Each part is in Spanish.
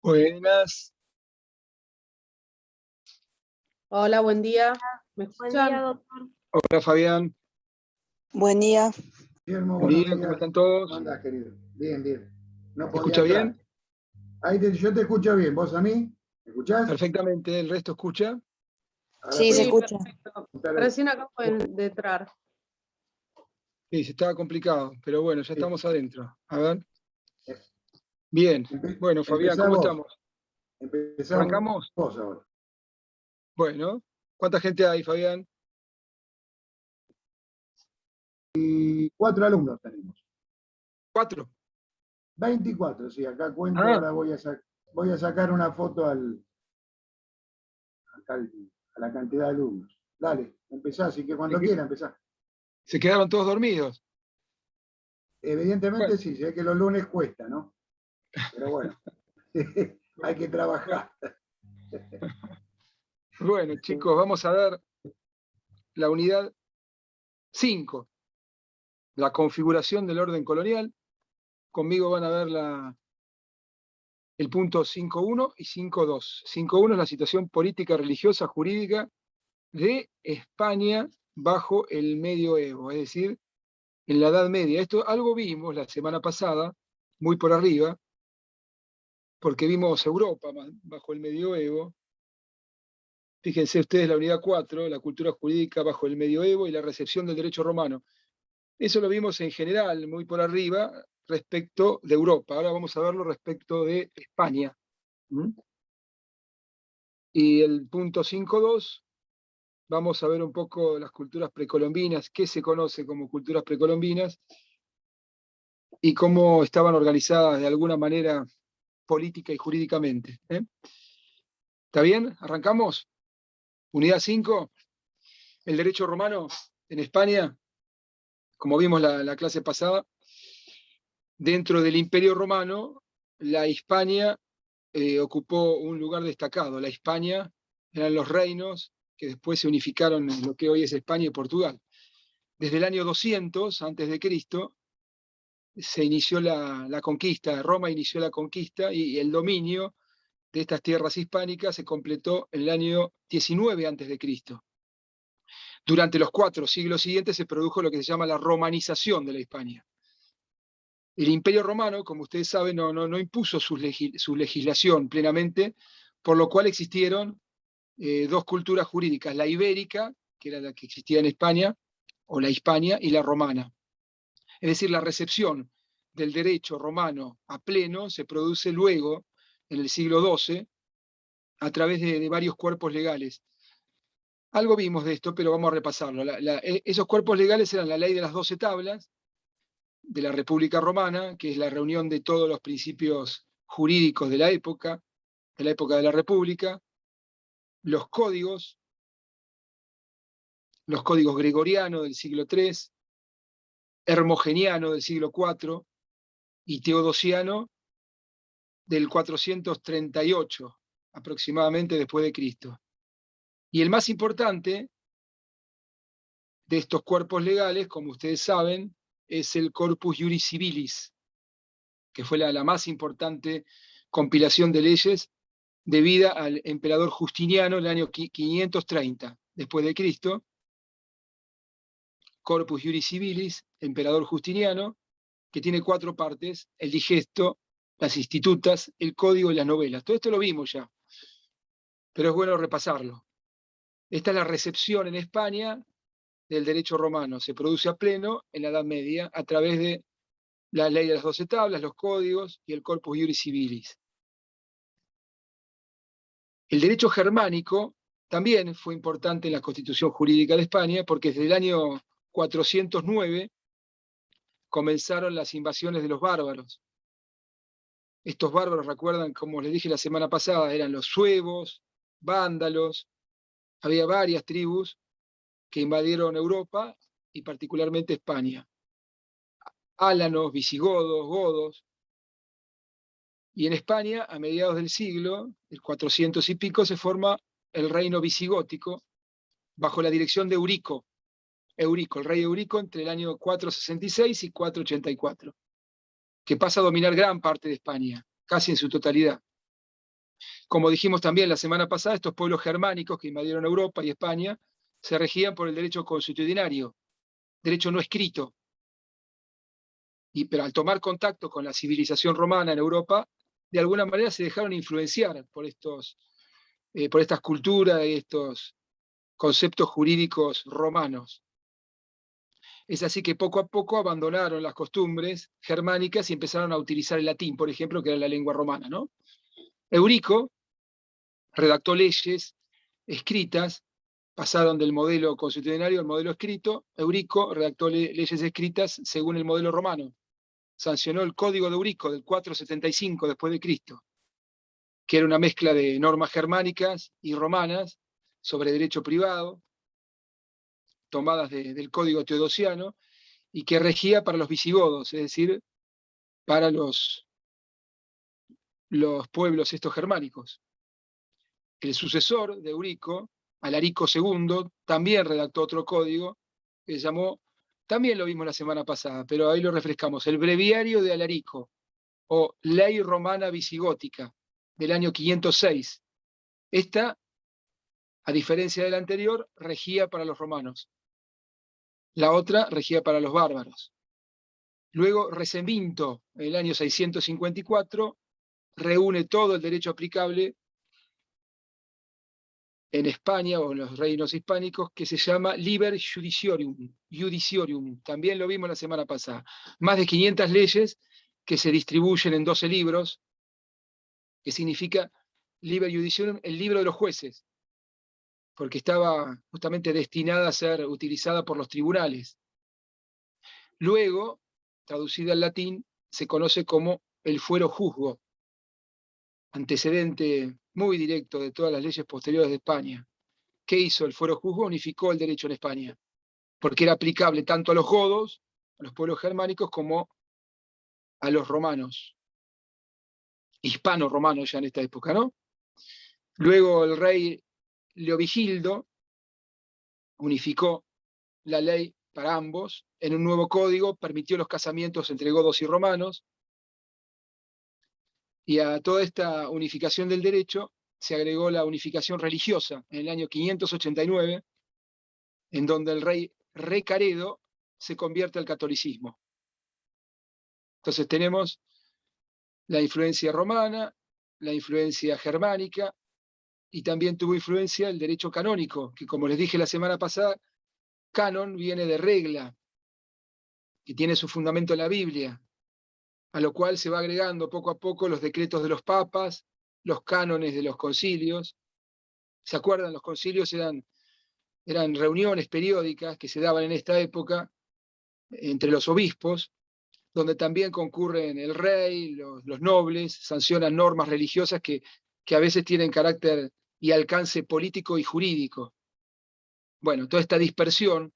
Buenas. Hola, buen día. ¿Me Buen día, escuchan? doctor. Hola, Fabián. Buen día. Guillermo, Buen buenos día, ¿cómo días. están todos? ¿Cómo andás, querido? Bien, bien. No ¿Me podía escucha entrar. bien? Yo te escucho bien. ¿Vos a mí? ¿Me escuchás? Perfectamente, ¿el resto escucha? Ahora Sí, se Sí, escucha. perfecto. preguntale. Recién acabo de entrar. Sí, se estaba complicado, pero bueno, ya Sí. estamos adentro. A ver. Eh, Bien. Bueno, Fabián, Empezá ¿cómo vos. estamos? Empezá ¿Arrancamos? vos ahora. Bueno. ¿Cuánta gente hay, Fabián? 4 alumnos tenemos. 4. 24, sí. Acá cuento, Ah, ahora voy a sacar una foto a la cantidad de alumnos. Dale, empezá, así que cuando quiera empezá. se quedaron todos dormidos. Evidentemente Bueno, sí, sé que los lunes cuesta, ¿no? Pero bueno, hay que trabajar. bueno, chicos, vamos a ver la unidad 5, la configuración del orden colonial. Conmigo van a ver el punto 5.1 y 5.2. 5.1 es la situación política, religiosa, jurídica de España bajo el medioevo, es decir, en la Edad Media. Esto algo vimos la semana pasada, muy por arriba, porque vimos Europa bajo el medioevo. Fíjense ustedes la unidad 4, la cultura jurídica bajo el medioevo y la recepción del derecho romano. Eso lo vimos en general, muy por arriba, respecto de Europa. Ahora vamos a verlo respecto de España. Y el punto 5.2, vamos a ver un poco las culturas precolombinas, qué se conoce como culturas precolombinas y cómo estaban organizadas de alguna manera política y jurídicamente. ¿Está bien? ¿Arrancamos? Unidad 5, el derecho romano en España, como vimos la clase pasada. Dentro del Imperio Romano, la Hispania ocupó un lugar destacado. La Hispania eran los reinos que después se unificaron en lo que hoy es España y Portugal. Desde el año 200 a.C. se inició la conquista, Roma inició la conquista y el dominio de estas tierras hispánicas se completó en el año 19 a.C. Durante los 4 siglos siguientes se produjo lo que se llama la romanización de la Hispania. El Imperio Romano, como ustedes saben, no impuso su legislación plenamente, por lo cual existieron dos culturas jurídicas, la ibérica, que era la que existía en España, o la Hispania, y la romana. Es decir, la recepción del derecho romano a pleno se produce luego, en el siglo XII, a través de varios cuerpos legales. Algo vimos de esto, pero vamos a repasarlo. Esos cuerpos legales eran la ley de las 12 tablas de la República Romana, que es la reunión de todos los principios jurídicos de la época de la República, los códigos gregoriano del siglo III, hermogeniano del siglo IV y teodosiano del 438 aproximadamente después de Cristo. Y el más importante de estos cuerpos legales, como ustedes saben, es el Corpus Juris Civilis, que fue la más importante compilación de leyes debida al emperador Justiniano en el año 530 después de Cristo. Corpus Juris Civilis, emperador Justiniano, que tiene 4 partes: el digesto, las institutas, el código y las novelas. Todo esto lo vimos ya, pero es bueno repasarlo. Esta es la recepción en España del derecho romano. Se produce a pleno en la Edad Media a través de la ley de las 12 tablas, los códigos y el Corpus Juris Civilis. El derecho germánico también fue importante en la constitución jurídica de España, porque desde el año 409 comenzaron las invasiones de los bárbaros. Estos bárbaros, recuerdan, como les dije la semana pasada, eran los suevos, vándalos, había varias tribus que invadieron Europa y particularmente España. Álanos, visigodos, godos. Y en España, a mediados del siglo, el 400 y pico, se forma el reino visigótico bajo la dirección de Eurico, el rey Eurico, entre el año 466 y 484, que pasa a dominar gran parte de España, casi en su totalidad. Como dijimos también la semana pasada, estos pueblos germánicos que invadieron Europa y España se regían por el derecho consuetudinario, derecho no escrito. Pero al tomar contacto con la civilización romana en Europa, de alguna manera se dejaron influenciar por estas culturas y estos conceptos jurídicos romanos. Es así que poco a poco abandonaron las costumbres germánicas y empezaron a utilizar el latín, por ejemplo, que era la lengua romana, ¿no? Eurico redactó leyes escritas, pasaron del modelo consuetudinario al modelo escrito. Eurico redactó leyes escritas según el modelo romano. Sancionó el Código de Eurico del 475 después de Cristo, que era una mezcla de normas germánicas y romanas sobre derecho privado, tomadas del Código Teodosiano, y que regía para los visigodos, es decir, para los pueblos estos germánicos. El sucesor de Eurico, Alarico II, también redactó otro código que se llamó, también lo vimos la semana pasada, pero ahí lo refrescamos, el Breviario de Alarico, o Ley Romana Visigótica, del año 506. Esta, a diferencia de la anterior, regía para los romanos. La otra regía para los bárbaros. Luego, Resevinto, en el año 654, reúne todo el derecho aplicable en España o en los reinos hispánicos, que se llama Liber Judiciorium. También lo vimos la semana pasada. Más de 500 leyes que se distribuyen en 12 libros, que significa Liber Judiciorium, el libro de los jueces, porque estaba justamente destinada a ser utilizada por los tribunales. Luego, traducida al latín, se conoce como el fuero juzgo, antecedente muy directo de todas las leyes posteriores de España. ¿Qué hizo el fuero juzgo? Unificó el derecho en España, porque era aplicable tanto a los godos, a los pueblos germánicos, como a los romanos, hispano-romanos ya en esta época, ¿no? Luego el rey Leovigildo unificó la ley para ambos en un nuevo código, permitió los casamientos entre godos y romanos, y a toda esta unificación del derecho se agregó la unificación religiosa en el año 589, en donde el rey Recaredo se convierte al catolicismo. Entonces tenemos la influencia romana, la influencia germánica, y también tuvo influencia el derecho canónico, que como les dije la semana pasada, canon viene de regla, que tiene su fundamento en la Biblia, a lo cual se va agregando poco a poco los decretos de los papas, los cánones de los concilios. ¿Se acuerdan? Los concilios eran reuniones periódicas que se daban en esta época entre los obispos, donde también concurren el rey, los nobles, sancionan normas religiosas que a veces tienen carácter y alcance político y jurídico. Bueno, toda esta dispersión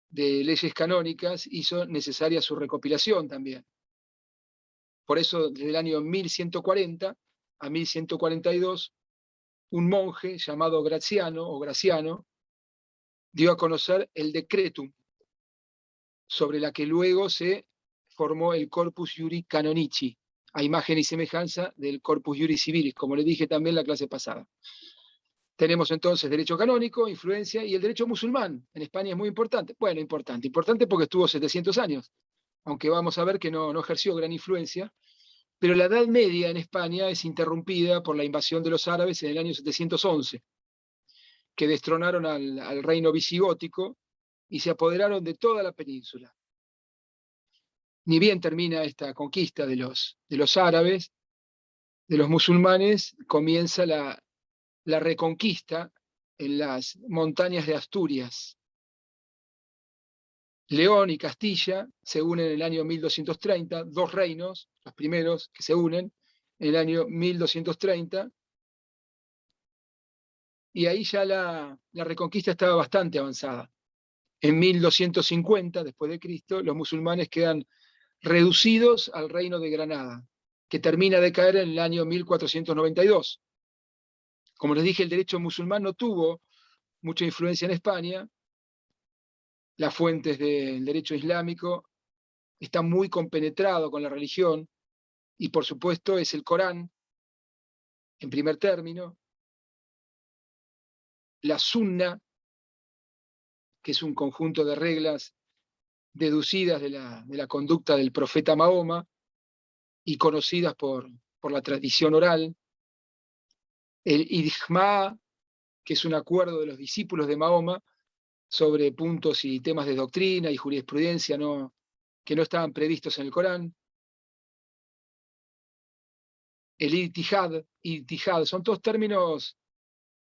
de leyes canónicas hizo necesaria su recopilación también. Por eso, desde el año 1140 a 1142, un monje llamado Graciano dio a conocer el Decretum, sobre la que luego se formó el Corpus Iuris Canonici, a imagen y semejanza del Corpus Iuris Civilis, como le dije también en la clase pasada. Tenemos entonces derecho canónico, influencia, y el derecho musulmán. En España es muy importante. Bueno, importante porque estuvo 700 años, aunque vamos a ver que no ejerció gran influencia. Pero la Edad Media en España es interrumpida por la invasión de los árabes en el año 711, que destronaron al reino visigótico y se apoderaron de toda la península. Ni bien termina esta conquista de los árabes, de los musulmanes, comienza la reconquista en las montañas de Asturias. León y Castilla se unen en el año 1230, dos reinos, los primeros que se unen, en el año 1230, y ahí ya la reconquista estaba bastante avanzada. En 1250, después de Cristo, los musulmanes quedan reducidos al reino de Granada, que termina de caer en el año 1492. Como les dije, el derecho musulmán no tuvo mucha influencia en España. Las fuentes del derecho islámico están muy compenetradas con la religión, y por supuesto es el Corán en primer término, la sunna, que es un conjunto de reglas deducidas de la conducta del profeta Mahoma y conocidas por la tradición oral, el ijma, que es un acuerdo de los discípulos de Mahoma sobre puntos y temas de doctrina y jurisprudencia que no estaban previstos en el Corán, el ijtihad, son todos términos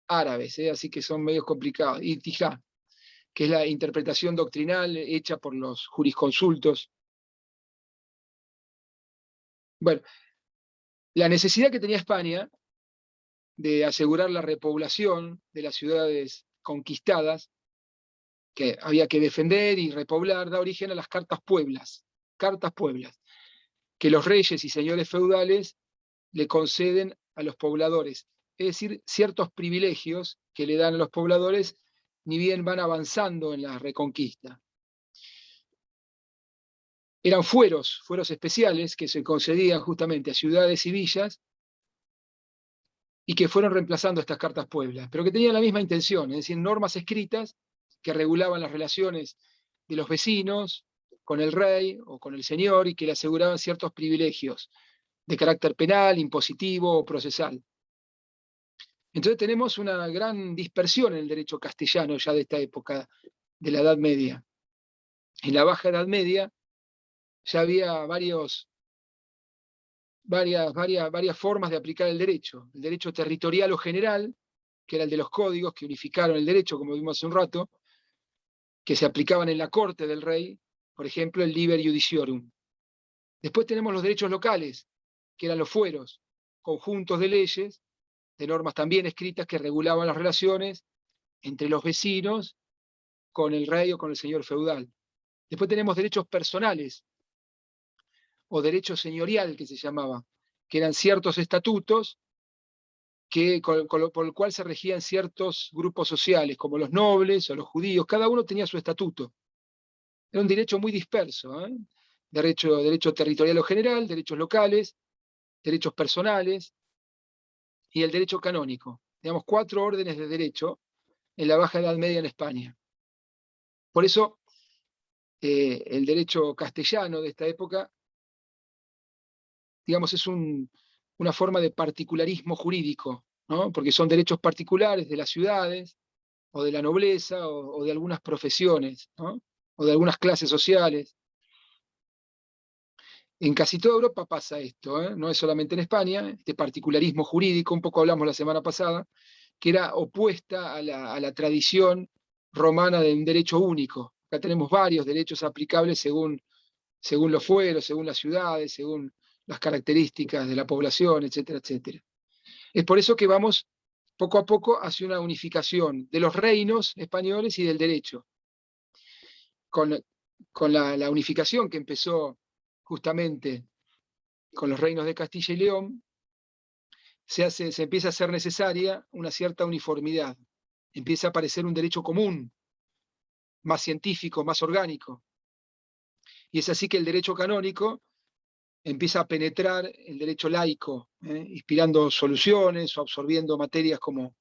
árabes, así que son medios complicados. Ijtihad, que es la interpretación doctrinal hecha por los jurisconsultos. Bueno, la necesidad que tenía España de asegurar la repoblación de las ciudades conquistadas, que había que defender y repoblar, da origen a las cartas pueblas, que los reyes y señores feudales le conceden a los pobladores, es decir, ciertos privilegios que le dan a los pobladores ni bien van avanzando en la reconquista. Eran fueros especiales que se concedían justamente a ciudades y villas y que fueron reemplazando estas cartas pueblas, pero que tenían la misma intención, es decir, normas escritas que regulaban las relaciones de los vecinos con el rey o con el señor y que le aseguraban ciertos privilegios de carácter penal, impositivo o procesal. Entonces tenemos una gran dispersión en el derecho castellano ya de esta época de la Edad Media. En la Baja Edad Media ya había varias formas de aplicar el derecho territorial o general, que era el de los códigos que unificaron el derecho, como vimos hace un rato, que se aplicaban en la corte del rey, por ejemplo, el liber iudiciorum. Después tenemos los derechos locales, que eran los fueros, conjuntos de leyes, de normas también escritas que regulaban las relaciones entre los vecinos con el rey o con el señor feudal. Después tenemos derechos personales, o derecho señorial, que se llamaba, que eran ciertos estatutos por el cual se regían ciertos grupos sociales, como los nobles o los judíos, cada uno tenía su estatuto. Era un derecho muy disperso, derecho territorial o general, derechos locales, derechos personales y el derecho canónico. Digamos, 4 órdenes de derecho en la Baja Edad Media en España. Por eso, el derecho castellano de esta época, digamos, es una forma de particularismo jurídico, ¿no? Porque son derechos particulares de las ciudades, o de la nobleza, o de algunas profesiones, ¿no? O de algunas clases sociales. En casi toda Europa pasa esto, no es solamente en España, este particularismo jurídico, un poco hablamos la semana pasada, que era opuesta a la tradición romana de un derecho único. Acá tenemos varios derechos aplicables según los fueros, según las ciudades, según las características de la población, etcétera, etcétera. Es por eso que vamos poco a poco hacia una unificación de los reinos españoles y del derecho. Con la unificación que empezó justamente con los reinos de Castilla y León, se empieza a hacer necesaria una cierta uniformidad. Empieza a aparecer un derecho común, más científico, más orgánico. Y es así que el derecho canónico empieza a penetrar el derecho laico, inspirando soluciones o absorbiendo materias como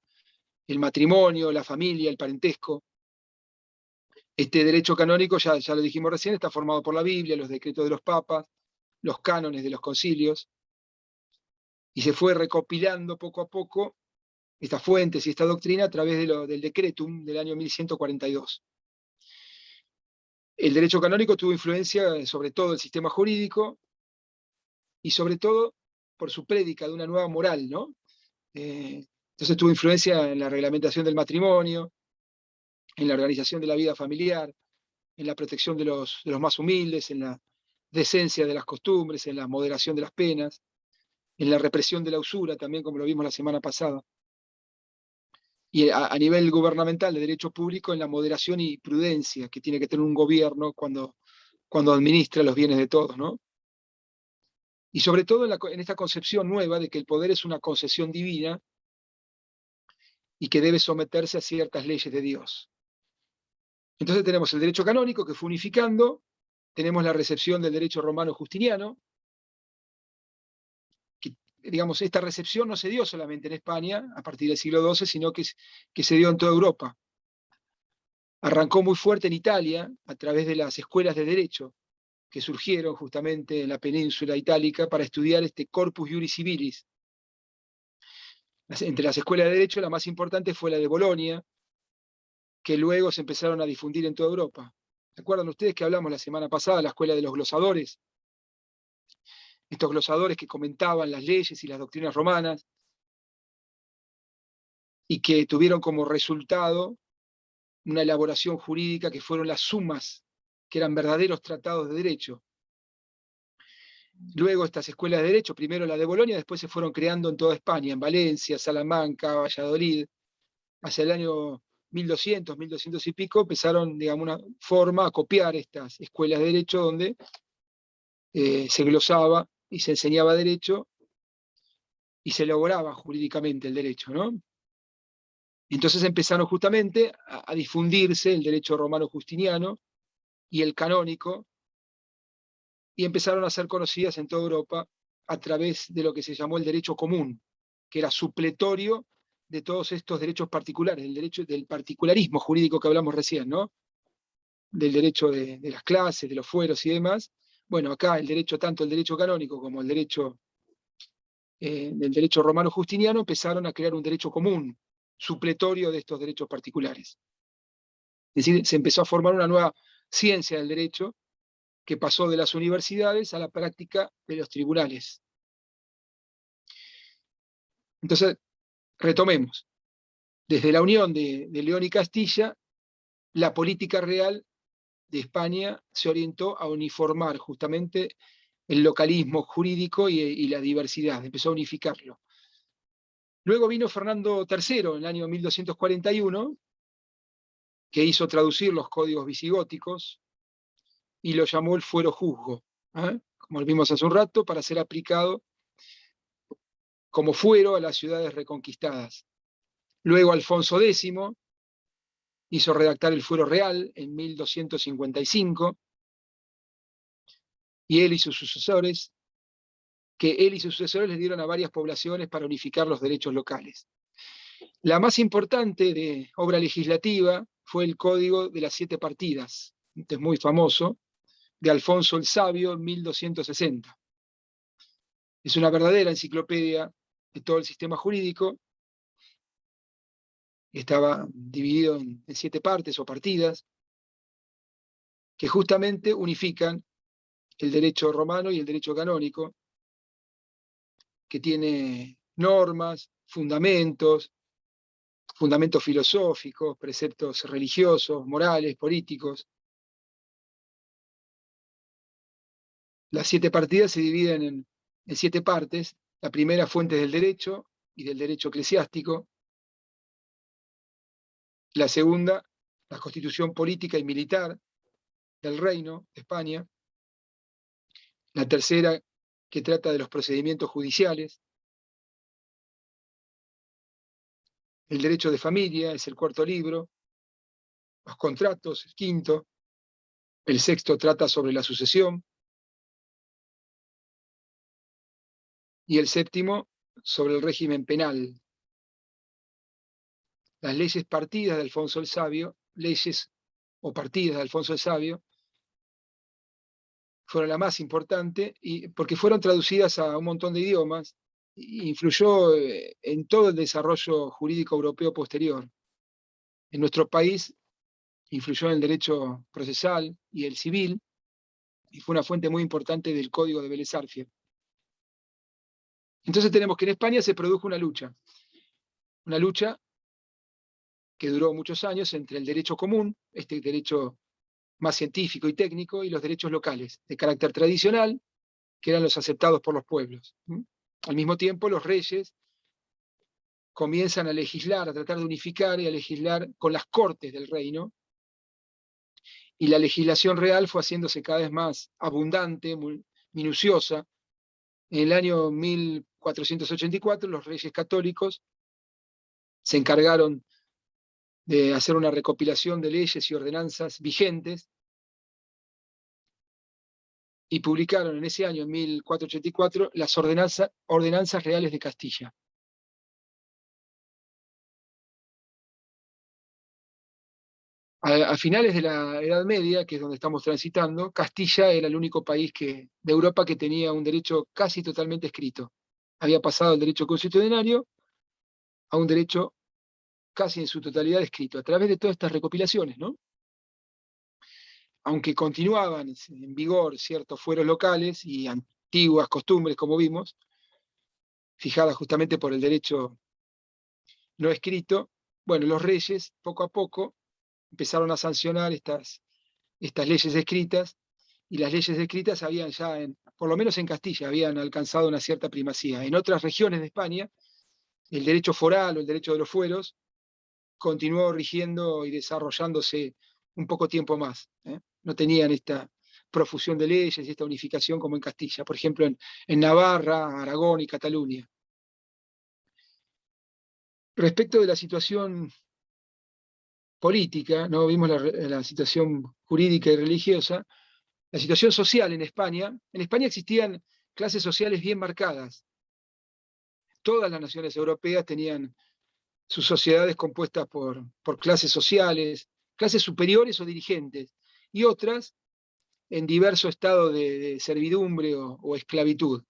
el matrimonio, la familia, el parentesco. Este derecho canónico, ya lo dijimos recién, está formado por la Biblia, los decretos de los papas, los cánones de los concilios, y se fue recopilando poco a poco estas fuentes y esta doctrina a través del Decretum del año 1142. El derecho canónico tuvo influencia sobre todo el sistema jurídico y sobre todo por su prédica de una nueva moral, ¿no? Entonces tuvo influencia en la reglamentación del matrimonio, en la organización de la vida familiar, en la protección de los más humildes, en la decencia de las costumbres, en la moderación de las penas, en la represión de la usura, también como lo vimos la semana pasada. Y a nivel gubernamental de derecho público, en la moderación y prudencia que tiene que tener un gobierno cuando administra los bienes de todos, ¿no? Y sobre todo en esta concepción nueva de que el poder es una concesión divina y que debe someterse a ciertas leyes de Dios. Entonces tenemos el derecho canónico que fue unificando, tenemos la recepción del derecho romano justiniano, que digamos, esta recepción no se dio solamente en España a partir del siglo XII, sino que se dio en toda Europa. Arrancó muy fuerte en Italia a través de las escuelas de derecho que surgieron justamente en la península itálica para estudiar este corpus iuris civilis. Entre las escuelas de derecho, la más importante fue la de Bolonia, que luego se empezaron a difundir en toda Europa. ¿Se acuerdan ustedes que hablamos la semana pasada de la escuela de los glosadores? Estos glosadores que comentaban las leyes y las doctrinas romanas y que tuvieron como resultado una elaboración jurídica que fueron las sumas, que eran verdaderos tratados de derecho. Luego estas escuelas de derecho, primero la de Bolonia, después se fueron creando en toda España, en Valencia, Salamanca, Valladolid. Hacia el año 1200, 1200 y pico, empezaron, digamos, una forma a copiar estas escuelas de derecho donde se glosaba y se enseñaba derecho y se elaboraba jurídicamente el derecho, ¿no? Entonces empezaron justamente a difundirse el derecho romano justiniano y el canónico, y empezaron a ser conocidas en toda Europa a través de lo que se llamó el derecho común, que era supletorio de todos estos derechos particulares, el derecho del particularismo jurídico que hablamos recién, ¿no? Del derecho de las clases, de los fueros y demás. Bueno, acá el derecho, tanto el derecho canónico como el derecho del derecho romano justiniano, empezaron a crear un derecho común, supletorio de estos derechos particulares. Es decir, se empezó a formar una nueva ciencia del derecho que pasó de las universidades a la práctica de los tribunales. Entonces, retomemos. Desde la unión de León y Castilla, la política real de España se orientó a uniformar justamente el localismo jurídico y la diversidad, empezó a unificarlo. Luego vino Fernando III en el año 1241, que hizo traducir los códigos visigóticos y lo llamó el fuero juzgo, como vimos hace un rato, para ser aplicado como fuero a las ciudades reconquistadas. Luego Alfonso X hizo redactar el fuero real en 1255, y él y sus sucesores les dieron a varias poblaciones para unificar los derechos locales. La más importante de obra legislativa fue el Código de las 7 Partidas, este es muy famoso, de Alfonso el Sabio en 1260. Es una verdadera enciclopedia de todo el sistema jurídico. Estaba dividido en 7 partes o partidas que justamente unifican el derecho romano y el derecho canónico, que tiene normas, fundamentos filosóficos, preceptos religiosos, morales, políticos. Las 7 partidas se dividen en 7 partes. La primera, fuentes del derecho y del derecho eclesiástico. La segunda, la constitución política y militar del Reino de España. La tercera, que trata de los procedimientos judiciales. El derecho de familia es el 4.º libro. Los contratos, el 5.º. El 6.º trata sobre la sucesión. Y el 7.º sobre el régimen penal. Las leyes partidas de Alfonso el Sabio, leyes o partidas de Alfonso el Sabio, fueron la más importante, porque fueron traducidas a un montón de idiomas, e influyó en todo el desarrollo jurídico europeo posterior. En nuestro país influyó en el derecho procesal y el civil, y fue una fuente muy importante del Código de Vélez Arfiel. Entonces tenemos que en España se produjo una lucha que duró muchos años entre el derecho común, este derecho más científico y técnico, y los derechos locales, de carácter tradicional, que eran los aceptados por los pueblos. Al mismo tiempo, los reyes comienzan a legislar, a tratar de unificar y a legislar con las cortes del reino, y la legislación real fue haciéndose cada vez más abundante, muy minuciosa. En el año 1484, los reyes católicos se encargaron de hacer una recopilación de leyes y ordenanzas vigentes, y publicaron en ese año, en 1484, las ordenanzas reales de Castilla. A finales de la Edad Media, que es donde estamos transitando, Castilla era el único país de Europa que tenía un derecho casi totalmente escrito. Había pasado el derecho constitucionario a un derecho casi en su totalidad escrito, a través de todas estas recopilaciones, ¿no? Aunque continuaban en vigor ciertos fueros locales y antiguas costumbres, como vimos, fijadas justamente por el derecho no escrito, bueno, los reyes, poco a poco, empezaron a sancionar estas leyes escritas, y las leyes escritas habían ya, por lo menos en Castilla, habían alcanzado una cierta primacía. En otras regiones de España, el derecho foral o el derecho de los fueros continuó rigiendo y desarrollándose un poco tiempo más. No tenían esta profusión de leyes y esta unificación como en Castilla, por ejemplo en Navarra, Aragón y Cataluña. Respecto de la situación política, ¿no? Vimos la situación jurídica y religiosa, la situación social en España existían clases sociales bien marcadas. Todas las naciones europeas tenían sus sociedades compuestas por clases sociales, clases superiores o dirigentes, y otras en diverso estado de servidumbre o esclavitud.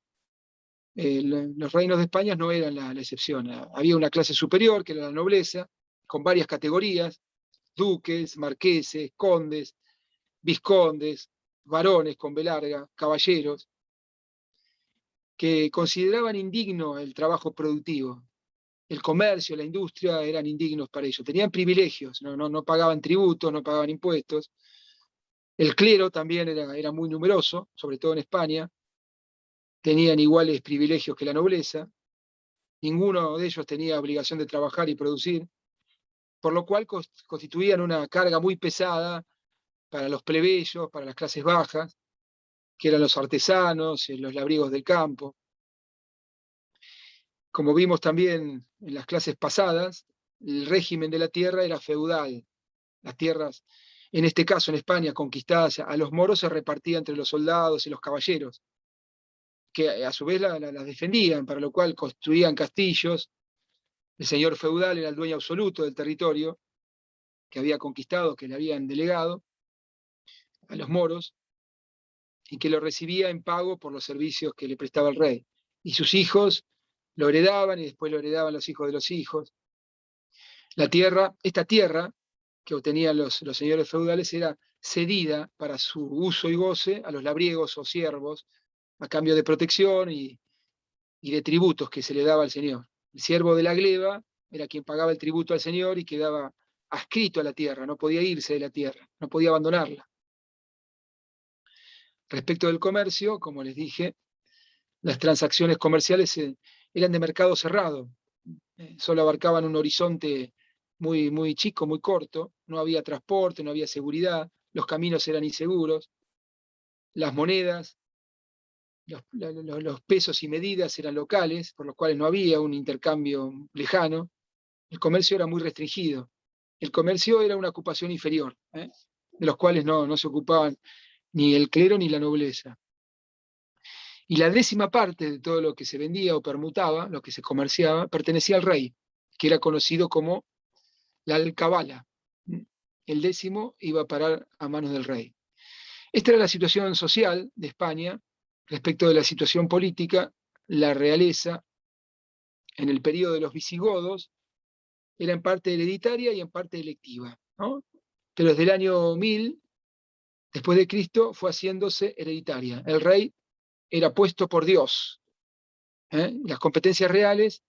Los reinos de España no eran la excepción. Había una clase superior, que era la nobleza, con varias categorías: duques, marqueses, condes, vizcondes, varones con B larga, caballeros, que consideraban indigno el trabajo productivo. El comercio, la industria eran indignos para ellos. Tenían privilegios, no pagaban tributos, no pagaban impuestos. El clero también era muy numeroso, sobre todo en España. Tenían iguales privilegios que la nobleza. Ninguno de ellos tenía obligación de trabajar y producir, por lo cual constituían una carga muy pesada para los plebeyos, para las clases bajas, que eran los artesanos, los labriegos del campo. Como vimos también en las clases pasadas, el régimen de la tierra era feudal. Las tierras, en este caso en España, conquistadas a los moros, se repartían entre los soldados y los caballeros, que a su vez las defendían, para lo cual construían castillos. El señor feudal era el dueño absoluto del territorio que había conquistado, que le habían delegado a los moros, y que lo recibía en pago por los servicios que le prestaba el rey. Y sus hijos lo heredaban, y después lo heredaban los hijos de los hijos. Esta tierra que obtenían los señores feudales era cedida para su uso y goce a los labriegos o siervos, a cambio de protección y de tributos que se le daba al señor. El siervo de la gleba era quien pagaba el tributo al señor y quedaba adscrito a la tierra, no podía irse de la tierra, no podía abandonarla. Respecto del comercio, como les dije, las transacciones comerciales eran de mercado cerrado, solo abarcaban un horizonte muy, muy chico, muy corto, no había transporte, no había seguridad, los caminos eran inseguros, las monedas, los pesos y medidas eran locales, por los cuales no había un intercambio lejano. El comercio era muy restringido. El comercio era una ocupación inferior, de los cuales no se ocupaban ni el clero ni la nobleza. Y la 10ª parte de todo lo que se vendía o permutaba, lo que se comerciaba, pertenecía al rey, que era conocido como la alcabala. El 10º iba a parar a manos del rey. Esta era la situación social de España. Respecto de la situación política, la realeza, en el periodo de los visigodos, era en parte hereditaria y en parte electiva, ¿no? Pero desde el año 1000, después de Cristo, fue haciéndose hereditaria. El rey era puesto por Dios. Las competencias reales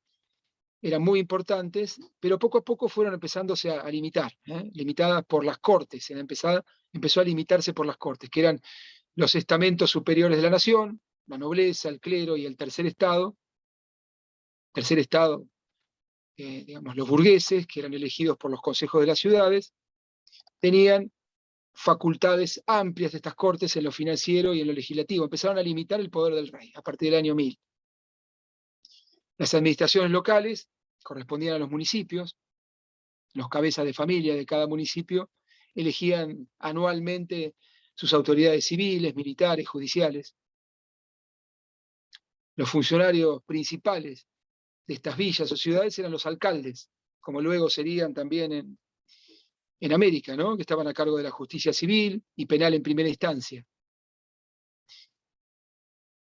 eran muy importantes, pero poco a poco fueron empezándose a limitar, limitadas por las cortes. Empezó a limitarse por las cortes, que eran los estamentos superiores de la nación, la nobleza, el clero y el tercer estado. Tercer estado, digamos, los burgueses, que eran elegidos por los consejos de las ciudades, tenían facultades amplias de estas cortes en lo financiero y en lo legislativo. Empezaron a limitar el poder del rey a partir del año 1000. Las administraciones locales correspondían a los municipios. Los cabezas de familia de cada municipio elegían anualmente sus autoridades civiles, militares, judiciales. Los funcionarios principales de estas villas o ciudades eran los alcaldes, como luego serían también en América, ¿no? Que estaban a cargo de la justicia civil y penal en primera instancia.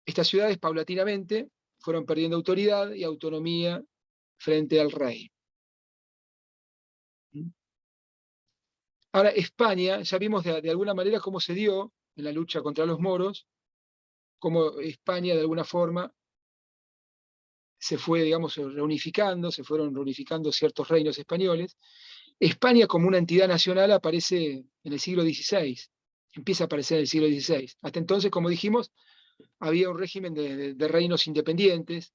Estas ciudades paulatinamente fueron perdiendo autoridad y autonomía frente al rey. Ahora, España, ya vimos de alguna manera cómo se dio en la lucha contra los moros, cómo España de alguna forma se fue, digamos, reunificando, se fueron reunificando ciertos reinos españoles. España como una entidad nacional aparece en el siglo XVI, empieza a aparecer en el siglo XVI. Hasta entonces, como dijimos, había un régimen de reinos independientes,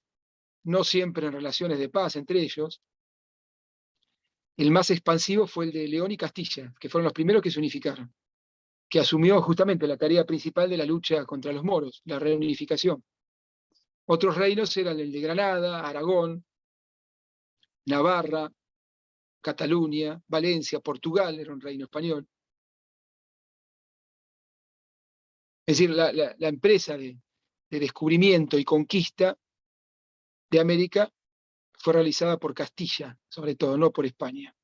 no siempre en relaciones de paz entre ellos. El más expansivo fue el de León y Castilla, que fueron los primeros que se unificaron, que asumió justamente la tarea principal de la lucha contra los moros, la reunificación. Otros reinos eran el de Granada, Aragón, Navarra, Cataluña, Valencia, Portugal, era un reino español. Es decir, la empresa de descubrimiento y conquista de América fue realizada por Castilla, sobre todo, no por España.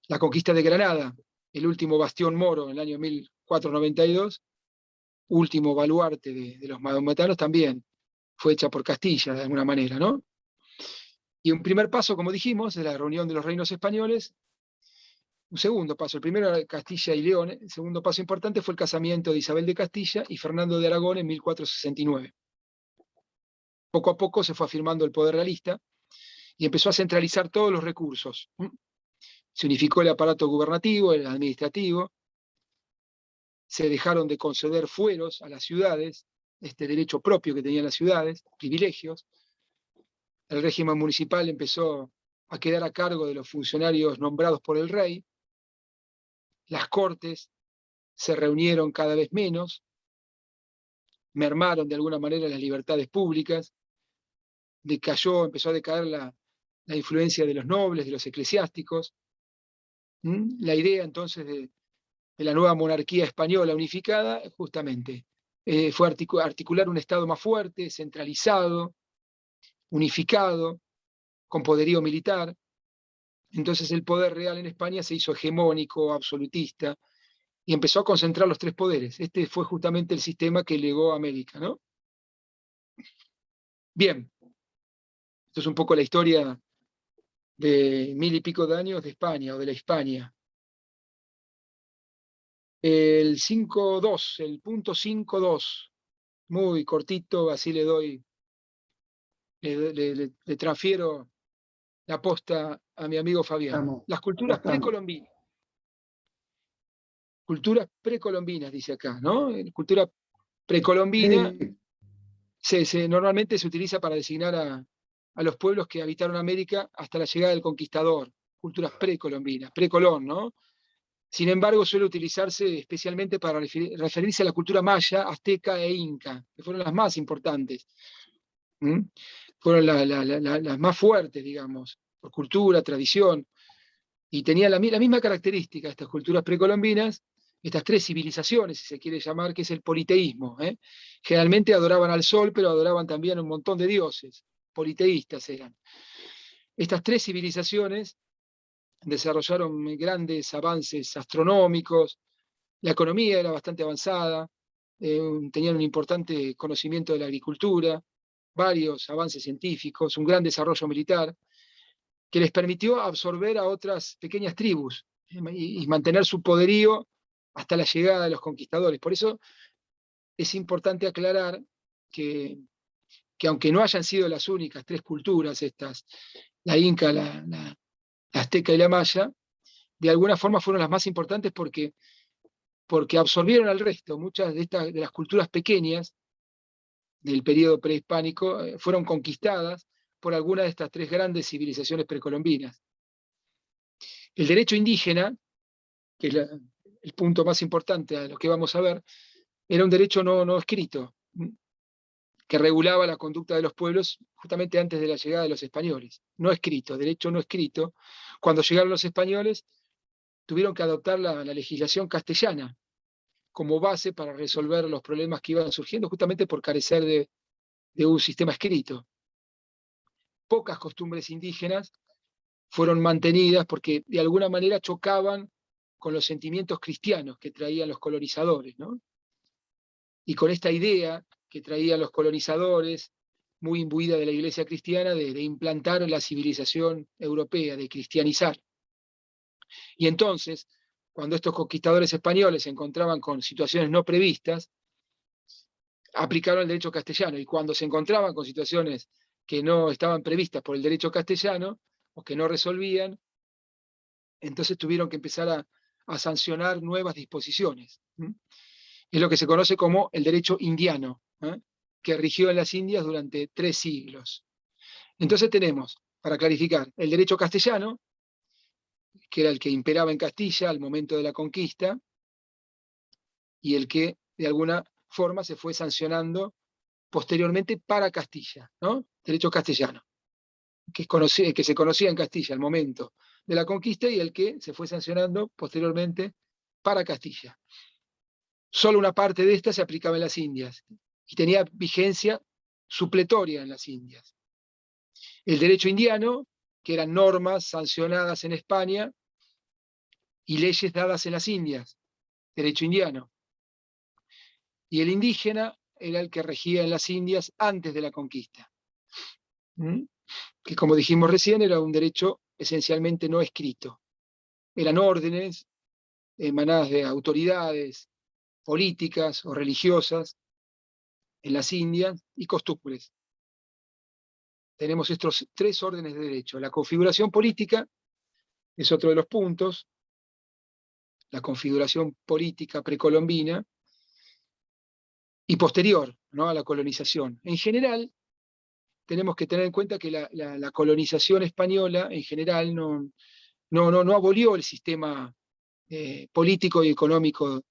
La conquista de Granada, el último bastión moro en el año 1492, último baluarte de los maometanos, también fue hecha por Castilla, de alguna manera, ¿no? Y un primer paso, como dijimos, de la reunión de los reinos españoles. Un segundo paso, el primero era Castilla y León, el segundo paso importante fue el casamiento de Isabel de Castilla y Fernando de Aragón en 1469. Poco a poco se fue afirmando el poder realista y empezó a centralizar todos los recursos. Se unificó el aparato gubernativo, el administrativo, se dejaron de conceder fueros a las ciudades, este derecho propio que tenían las ciudades, privilegios. El régimen municipal empezó a quedar a cargo de los funcionarios nombrados por el rey. Las cortes se reunieron cada vez menos, mermaron de alguna manera las libertades públicas, empezó a decaer la influencia de los nobles, de los eclesiásticos. La idea entonces de la nueva monarquía española unificada, justamente, fue articular un Estado más fuerte, centralizado, unificado, con poderío militar. Entonces el poder real en España se hizo hegemónico, absolutista, y empezó a concentrar los tres poderes. Este fue justamente el sistema que legó a América, ¿no? Bien, esto es un poco la historia de 1000 y pico de años de España, o de la Hispania. El 5.2, el punto 5.2, muy cortito, así le transfiero la posta a mi amigo Fabián. Las culturas precolombinas. Culturas precolombinas, dice acá, ¿no? Cultura precolombina normalmente se utiliza para designar a los pueblos que habitaron América hasta la llegada del conquistador. Culturas precolombinas, precolón, ¿no? Sin embargo, suele utilizarse especialmente para referirse a la cultura maya, azteca e inca, que fueron las más importantes. Fueron las más fuertes, digamos, por cultura, tradición. Y tenían la misma característica estas culturas precolombinas, estas tres civilizaciones, si se quiere llamar, que es el politeísmo. Generalmente adoraban al sol, pero adoraban también a un montón de dioses. Politeístas eran. Estas tres civilizaciones desarrollaron grandes avances astronómicos, la economía era bastante avanzada, tenían un importante conocimiento de la agricultura, varios avances científicos, un gran desarrollo militar, que les permitió absorber a otras pequeñas tribus y mantener su poderío hasta la llegada de los conquistadores. Por eso es importante aclarar que aunque no hayan sido las únicas tres culturas estas, la inca, la azteca y la maya, de alguna forma fueron las más importantes porque absorbieron al resto. Muchas de las culturas pequeñas del periodo prehispánico fueron conquistadas por alguna de estas tres grandes civilizaciones precolombinas. El derecho indígena, que es el punto más importante a lo que vamos a ver, era un derecho no escrito, que regulaba la conducta de los pueblos justamente antes de la llegada de los españoles. No escrito, derecho no escrito. Cuando llegaron los españoles, tuvieron que adoptar la legislación castellana, como base para resolver los problemas que iban surgiendo, justamente por carecer de un sistema escrito. Pocas costumbres indígenas fueron mantenidas porque de alguna manera chocaban con los sentimientos cristianos que traían los colonizadores, ¿no? Y con esta idea que traían los colonizadores, muy imbuida de la iglesia cristiana, de implantar la civilización europea, de cristianizar. Y entonces, cuando estos conquistadores españoles se encontraban con situaciones no previstas, aplicaron el derecho castellano, y cuando se encontraban con situaciones que no estaban previstas por el derecho castellano, o que no resolvían, entonces tuvieron que empezar a sancionar nuevas disposiciones. Es lo que se conoce como el derecho indiano, que rigió en las Indias durante 3 siglos. Entonces tenemos, para clarificar, el derecho castellano, que era el que imperaba en Castilla al momento de la conquista, y el que de alguna forma se fue sancionando posteriormente para Castilla, ¿no? Derecho castellano, que se conocía en Castilla al momento de la conquista, y el que se fue sancionando posteriormente para Castilla. Solo una parte de esta se aplicaba en las Indias, y tenía vigencia supletoria en las Indias. El derecho indiano, que eran normas sancionadas en España y leyes dadas en las Indias, derecho indiano. Y el indígena era el que regía en las Indias antes de la conquista, que, como dijimos recién, era un derecho esencialmente no escrito. Eran órdenes emanadas de autoridades políticas o religiosas en las Indias, y costumbres. Tenemos estos 3 órdenes de derecho. La configuración política es otro de los puntos, la configuración política precolombina y posterior, ¿no?, a la colonización. En general, tenemos que tener en cuenta que la colonización española en general no abolió el sistema político y económico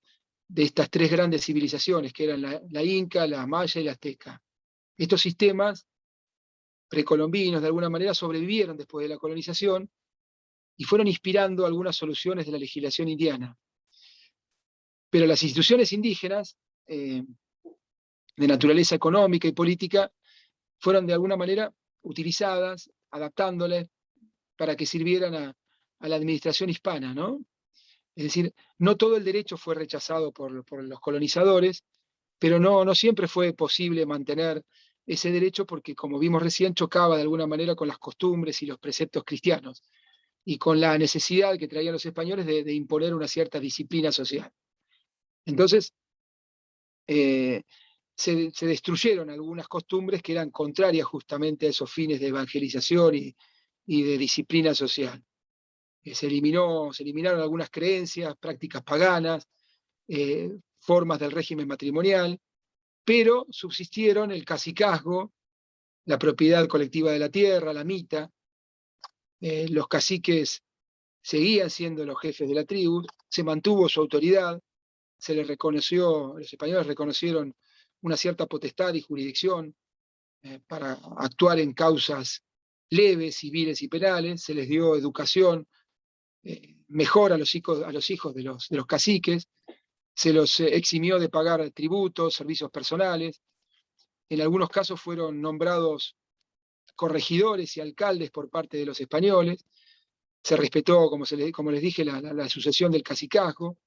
de estas 3 grandes civilizaciones, que eran la inca, la maya y la azteca. Estos sistemas precolombinos, de alguna manera, sobrevivieron después de la colonización y fueron inspirando algunas soluciones de la legislación indiana. Pero las instituciones indígenas, de naturaleza económica y política, fueron de alguna manera utilizadas, adaptándolas para que sirvieran a la administración hispana, ¿no? Es decir, no todo el derecho fue rechazado por los colonizadores, pero no siempre fue posible mantener ese derecho porque, como vimos recién, chocaba de alguna manera con las costumbres y los preceptos cristianos, y con la necesidad que traían los españoles de imponer una cierta disciplina social. Entonces, se destruyeron algunas costumbres que eran contrarias justamente a esos fines de evangelización y de disciplina social. Se eliminaron algunas creencias, prácticas paganas, formas del régimen matrimonial, pero subsistieron el cacicazgo, la propiedad colectiva de la tierra, la mita. Los caciques seguían siendo los jefes de la tribu, se mantuvo su autoridad, se les reconoció, los españoles reconocieron una cierta potestad y jurisdicción para actuar en causas leves, civiles y penales, se les dio educación mejor a los hijos de los caciques, se los eximió de pagar tributos, servicios personales. En algunos casos fueron nombrados corregidores y alcaldes por parte de los españoles. Se respetó, como les dije, la sucesión del cacicazgo.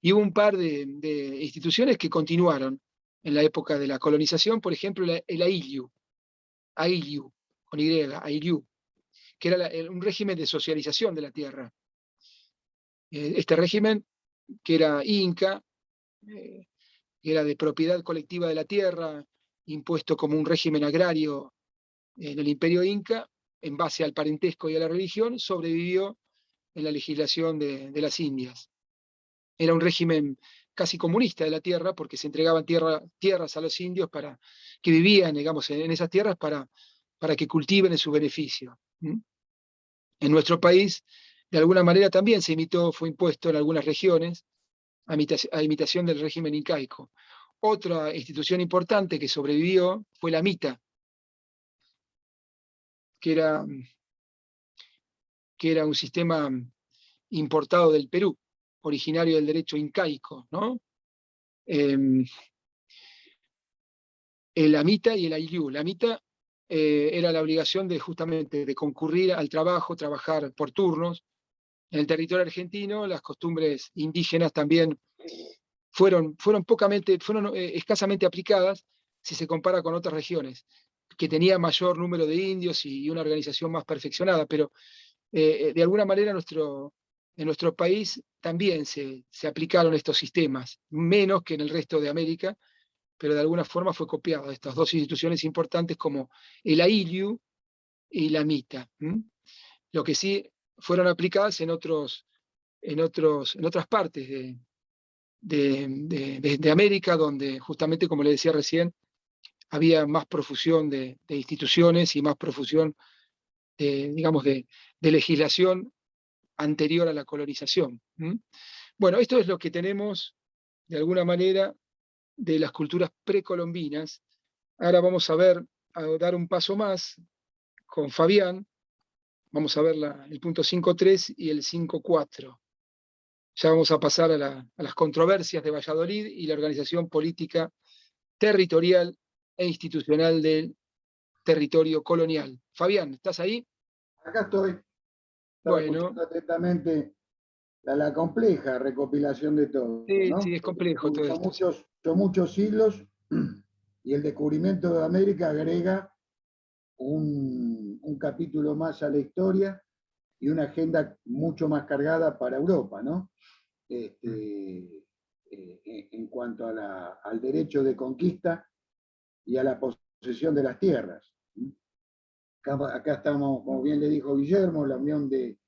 Y hubo un par de instituciones que continuaron en la época de la colonización, por ejemplo, el Ayllu, con Y, Ayllu, que era un régimen de socialización de la tierra. Este régimen, que era inca, que era de propiedad colectiva de la tierra, impuesto como un régimen agrario en el imperio inca, en base al parentesco y a la religión, sobrevivió en la legislación de las Indias. Era un régimen casi comunista de la tierra, porque se entregaban tierras a los indios para que vivían, digamos, en esas tierras para que cultiven en su beneficio. En nuestro país, de alguna manera también fue impuesto en algunas regiones, a imitación del régimen incaico. Otra institución importante que sobrevivió fue la mita, que era un sistema importado del Perú, originario del derecho incaico, ¿no? El amita y el aylú. La amita era la obligación de justamente de concurrir al trabajo, trabajar por turnos. En el territorio argentino las costumbres indígenas también fueron escasamente aplicadas si se compara con otras regiones, que tenía mayor número de indios y una organización más perfeccionada, pero de alguna manera en nuestro país también se aplicaron estos sistemas, menos que en el resto de América, pero de alguna forma fue copiado de estas dos instituciones importantes como el AILU y la MITA. Lo que sí fueron aplicadas en otras partes de América, donde justamente, como le decía recién, había más profusión de instituciones y más profusión, digamos, de legislación anterior a la colonización. Bueno, esto es lo que tenemos, de alguna manera, de las culturas precolombinas. Ahora vamos a dar un paso más con Fabián. Vamos a ver el punto 5.3 y el 5.4. Ya vamos a pasar a las controversias de Valladolid y la organización política, territorial e institucional del territorio colonial. Fabián, ¿estás ahí? Acá estoy. Estaba escuchando atentamente la compleja recopilación de todo, sí, ¿no? sí, es complejo todo esto. Son muchos siglos y el descubrimiento de América agrega un capítulo más a la historia y una agenda mucho más cargada para Europa, ¿no? En cuanto al derecho de conquista y a la posesión de las tierras. Acá estamos, como bien le dijo Guillermo, la unión de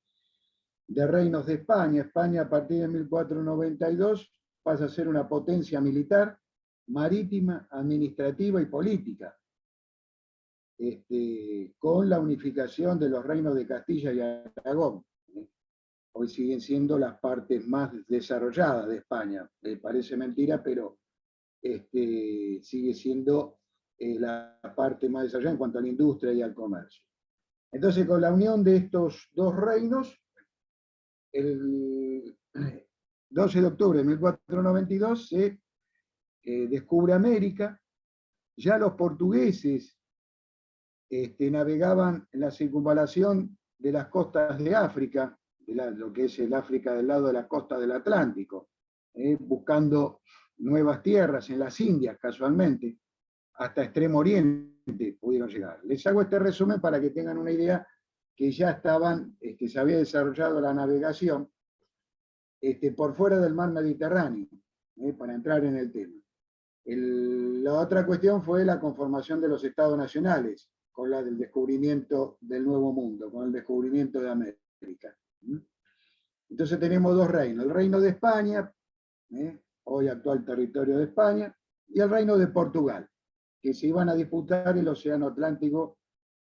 reinos de España. España a partir de 1492 pasa a ser una potencia militar, marítima, administrativa y política, con la unificación de los reinos de Castilla y Aragón. Hoy siguen siendo las partes más desarrolladas de España. Parece mentira, pero sigue siendo la parte más desarrollada en cuanto a la industria y al comercio. Entonces, con la unión de estos dos reinos, el 12 de octubre de 1492 se descubre América. Ya los portugueses navegaban en la circunvalación de las costas de África, lo que es el África del lado de la costa del Atlántico, buscando nuevas tierras en las Indias, casualmente, hasta Extremo Oriente pudieron llegar. Les hago este resumen para que tengan una idea que ya estaban, se había desarrollado la navegación por fuera del mar Mediterráneo, para entrar en el tema. La otra cuestión fue la conformación de los estados nacionales, con la del descubrimiento del Nuevo Mundo, con el descubrimiento de América. Entonces tenemos dos reinos, el reino de España, hoy actual territorio de España, y el reino de Portugal, que se iban a disputar el Océano Atlántico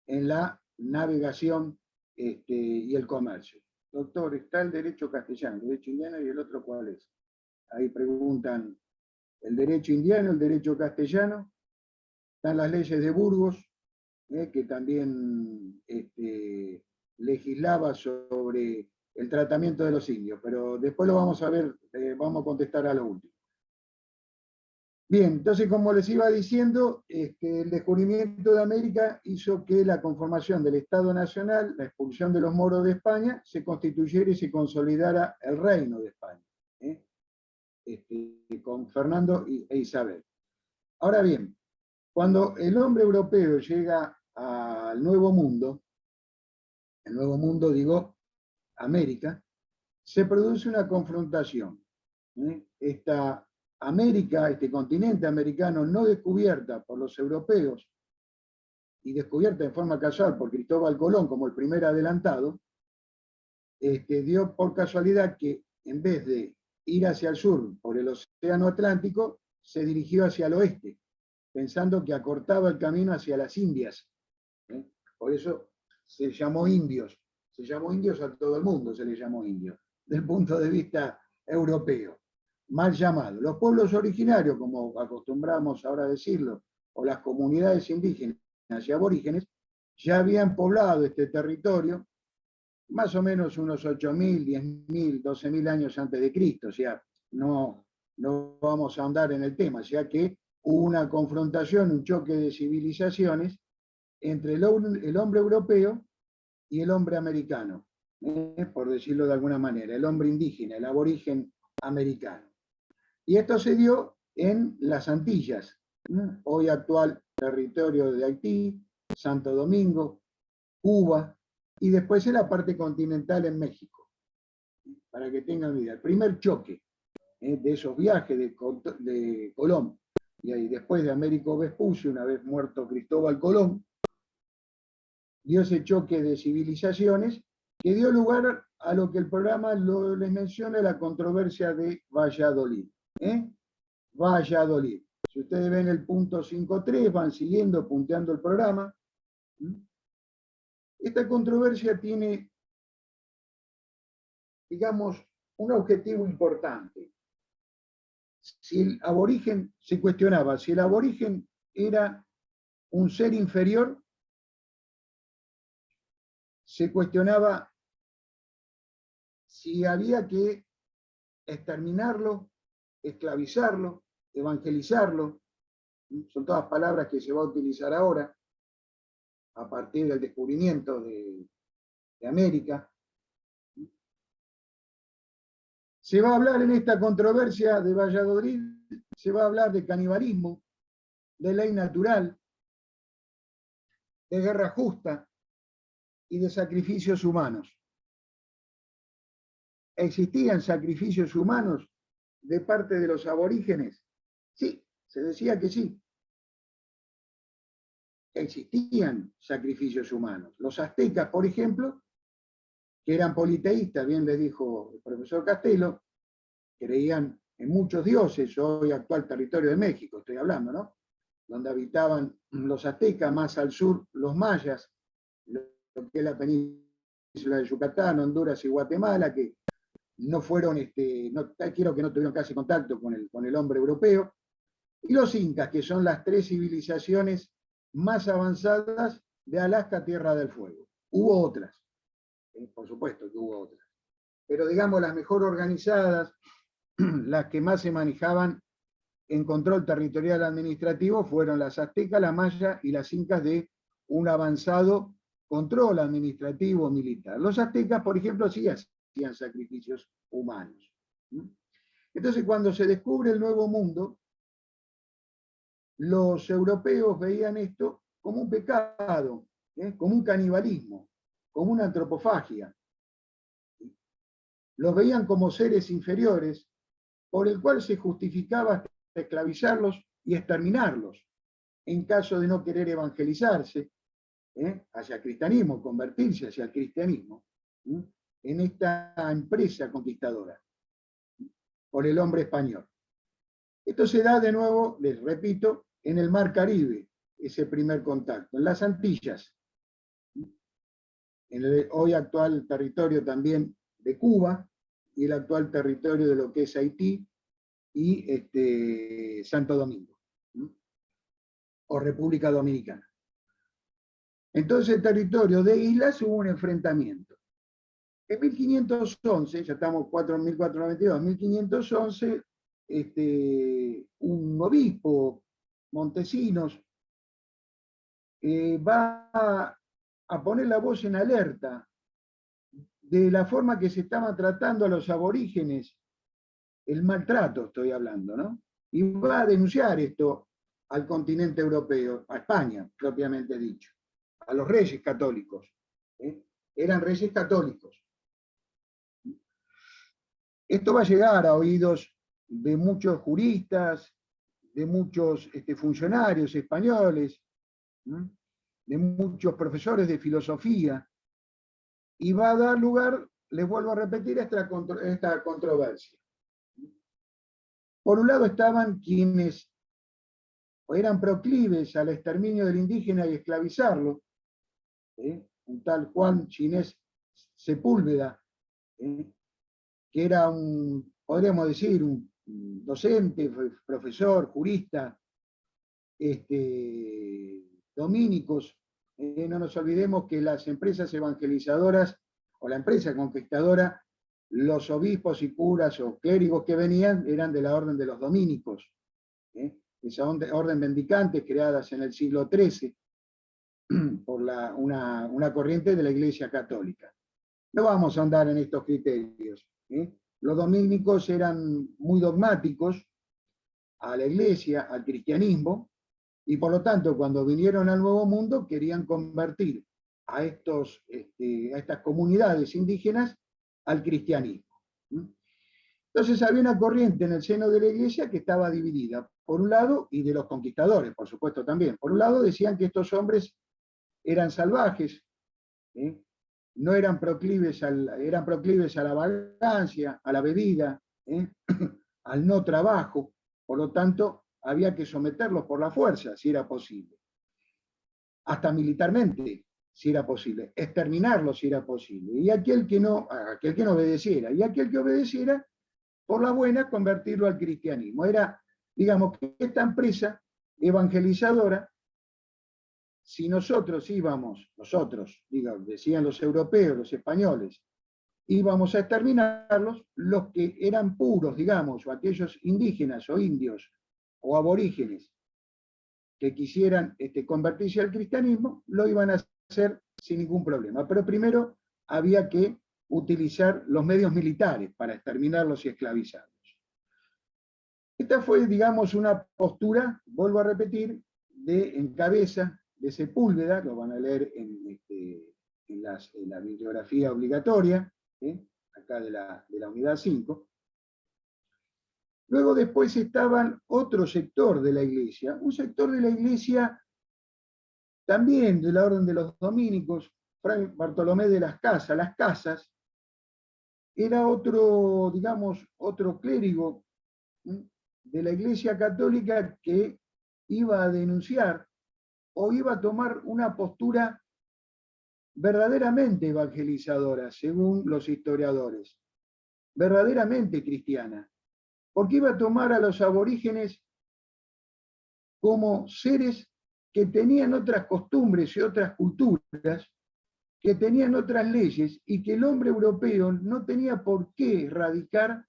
en la navegación y el comercio. Doctor, está el derecho castellano, el derecho indiano, y el otro ¿cuál es? Ahí preguntan el derecho indiano, el derecho castellano, están las leyes de Burgos, que también legislaba sobre el tratamiento de los indios, pero después lo vamos a ver, vamos a contestar a lo último. Bien, entonces como les iba diciendo, el descubrimiento de América hizo que la conformación del Estado Nacional, la expulsión de los moros de España, se constituyera y se consolidara el reino de España, con Fernando e Isabel. Ahora bien, cuando el hombre europeo llega al Nuevo Mundo, el Nuevo Mundo digo América, se produce una confrontación. Esta América, este continente americano no descubierta por los europeos y descubierta en forma casual por Cristóbal Colón como el primer adelantado, dio por casualidad que en vez de ir hacia el sur por el Océano Atlántico, se dirigió hacia el oeste, pensando que acortaba el camino hacia las Indias. Por eso se llamó indios. Se llamó indios a todo el mundo, se le llamó indios, desde el punto de vista europeo. Mal llamado. Los pueblos originarios, como acostumbramos ahora a decirlo, o las comunidades indígenas y aborígenes, ya habían poblado este territorio más o menos unos 8.000, 10.000, 12.000 años antes de Cristo, o sea, no vamos a ahondar en el tema, ya que hubo una confrontación, un choque de civilizaciones entre el hombre europeo y el hombre americano, por decirlo de alguna manera, el hombre indígena, el aborigen americano. Y esto se dio en las Antillas, hoy actual territorio de Haití, Santo Domingo, Cuba, y después en la parte continental en México, para que tengan idea. El primer choque de esos viajes de Colón, y ahí después de Américo Vespucio, una vez muerto Cristóbal Colón, dio ese choque de civilizaciones que dio lugar a lo que el programa les menciona, la controversia de Valladolid. Valladolid. Si ustedes ven el punto 5.3, van siguiendo, punteando el programa. Esta controversia tiene, digamos, un objetivo importante. Si el aborigen, se cuestionaba, si el aborigen era un ser inferior, se cuestionaba si había que exterminarlo, esclavizarlo, evangelizarlo. Son todas palabras que se va a utilizar ahora, a partir del descubrimiento de América. Se va a hablar en esta controversia de Valladolid, se va a hablar de canibalismo, de ley natural, de guerra justa y de sacrificios humanos. ¿Existían sacrificios humanos de parte de los aborígenes? Sí, se decía que sí. Existían sacrificios humanos. Los aztecas, por ejemplo, que eran politeístas, bien le dijo el profesor Castelo, creían en muchos dioses, hoy actual territorio de México, estoy hablando, ¿no? Donde habitaban los aztecas, más al sur los mayas, lo que es la península de Yucatán, Honduras y Guatemala, que no fueron, quiero que no tuvieron casi contacto con el hombre europeo, y los incas, que son las tres civilizaciones más avanzadas de Alaska, Tierra del Fuego. Hubo otras, por supuesto que hubo otras, pero digamos las mejor organizadas, las que más se manejaban en control territorial administrativo fueron las aztecas, las mayas y las incas de un avanzado control administrativo militar. Los aztecas, por ejemplo, sí hacían sacrificios humanos. Entonces, cuando se descubre el Nuevo Mundo, los europeos veían esto como un pecado, como un canibalismo, como una antropofagia. Los veían como seres inferiores, por el cual se justificaba esclavizarlos y exterminarlos, en caso de no querer evangelizarse hacia el cristianismo, convertirse hacia el cristianismo, en esta empresa conquistadora por el hombre español. Esto se da de nuevo, les repito, en el Mar Caribe, ese primer contacto, en las Antillas, en el hoy actual territorio también de Cuba y el actual territorio de lo que es Haití y Santo Domingo, o República Dominicana. Entonces, el territorio de islas hubo un enfrentamiento. En 1511, ya estamos 4.492, 1511, un obispo, Montesinos, va a poner la voz en alerta de la forma que se estaban tratando a los aborígenes, el maltrato estoy hablando, ¿no? Y va a denunciar esto al continente europeo, a España, propiamente dicho, a los reyes católicos. Eran reyes católicos. Esto va a llegar a oídos de muchos juristas, de muchos funcionarios españoles, de muchos profesores de filosofía, y va a dar lugar, les vuelvo a repetir, a esta controversia. Por un lado estaban quienes eran proclives al exterminio del indígena y esclavizarlo, un tal Juan Ginés Sepúlveda, que era podríamos decir, un docente, profesor, jurista, dominicos. No nos olvidemos que las empresas evangelizadoras o la empresa conquistadora, los obispos y curas o clérigos que venían eran de la orden de los dominicos, esa orden mendicante creadas en el siglo XIII por una corriente de la Iglesia Católica. No vamos a andar en estos criterios. Los dominicos eran muy dogmáticos a la Iglesia, al cristianismo, y por lo tanto cuando vinieron al Nuevo Mundo querían convertir a estas comunidades indígenas al cristianismo. Entonces había una corriente en el seno de la Iglesia que estaba dividida, por un lado, y de los conquistadores, por supuesto también. Por un lado decían que estos hombres eran salvajes, no eran proclives a la vagancia, a la bebida, al no trabajo, por lo tanto había que someterlos por la fuerza, si era posible. Hasta militarmente, si era posible, exterminarlos si era posible, y aquel que no obedeciera, y aquel que obedeciera, por la buena, convertirlo al cristianismo. Era, digamos, que esta empresa evangelizadora, si nosotros íbamos, decían los europeos, los españoles, íbamos a exterminarlos, los que eran puros, digamos, o aquellos indígenas o indios o aborígenes que quisieran convertirse al cristianismo, lo iban a hacer sin ningún problema. Pero primero había que utilizar los medios militares para exterminarlos y esclavizarlos. Esta fue, digamos, una postura, vuelvo a repetir, en cabeza de Sepúlveda, lo van a leer en la bibliografía obligatoria, acá de la unidad 5. Luego después estaban otro sector de la Iglesia, un sector de la Iglesia también de la orden de los dominicos, Fray Bartolomé de las Casas, era otro, digamos, otro clérigo de la Iglesia Católica que iba a denunciar o iba a tomar una postura verdaderamente evangelizadora, según los historiadores, verdaderamente cristiana, porque iba a tomar a los aborígenes como seres que tenían otras costumbres y otras culturas, que tenían otras leyes, y que el hombre europeo no tenía por qué erradicar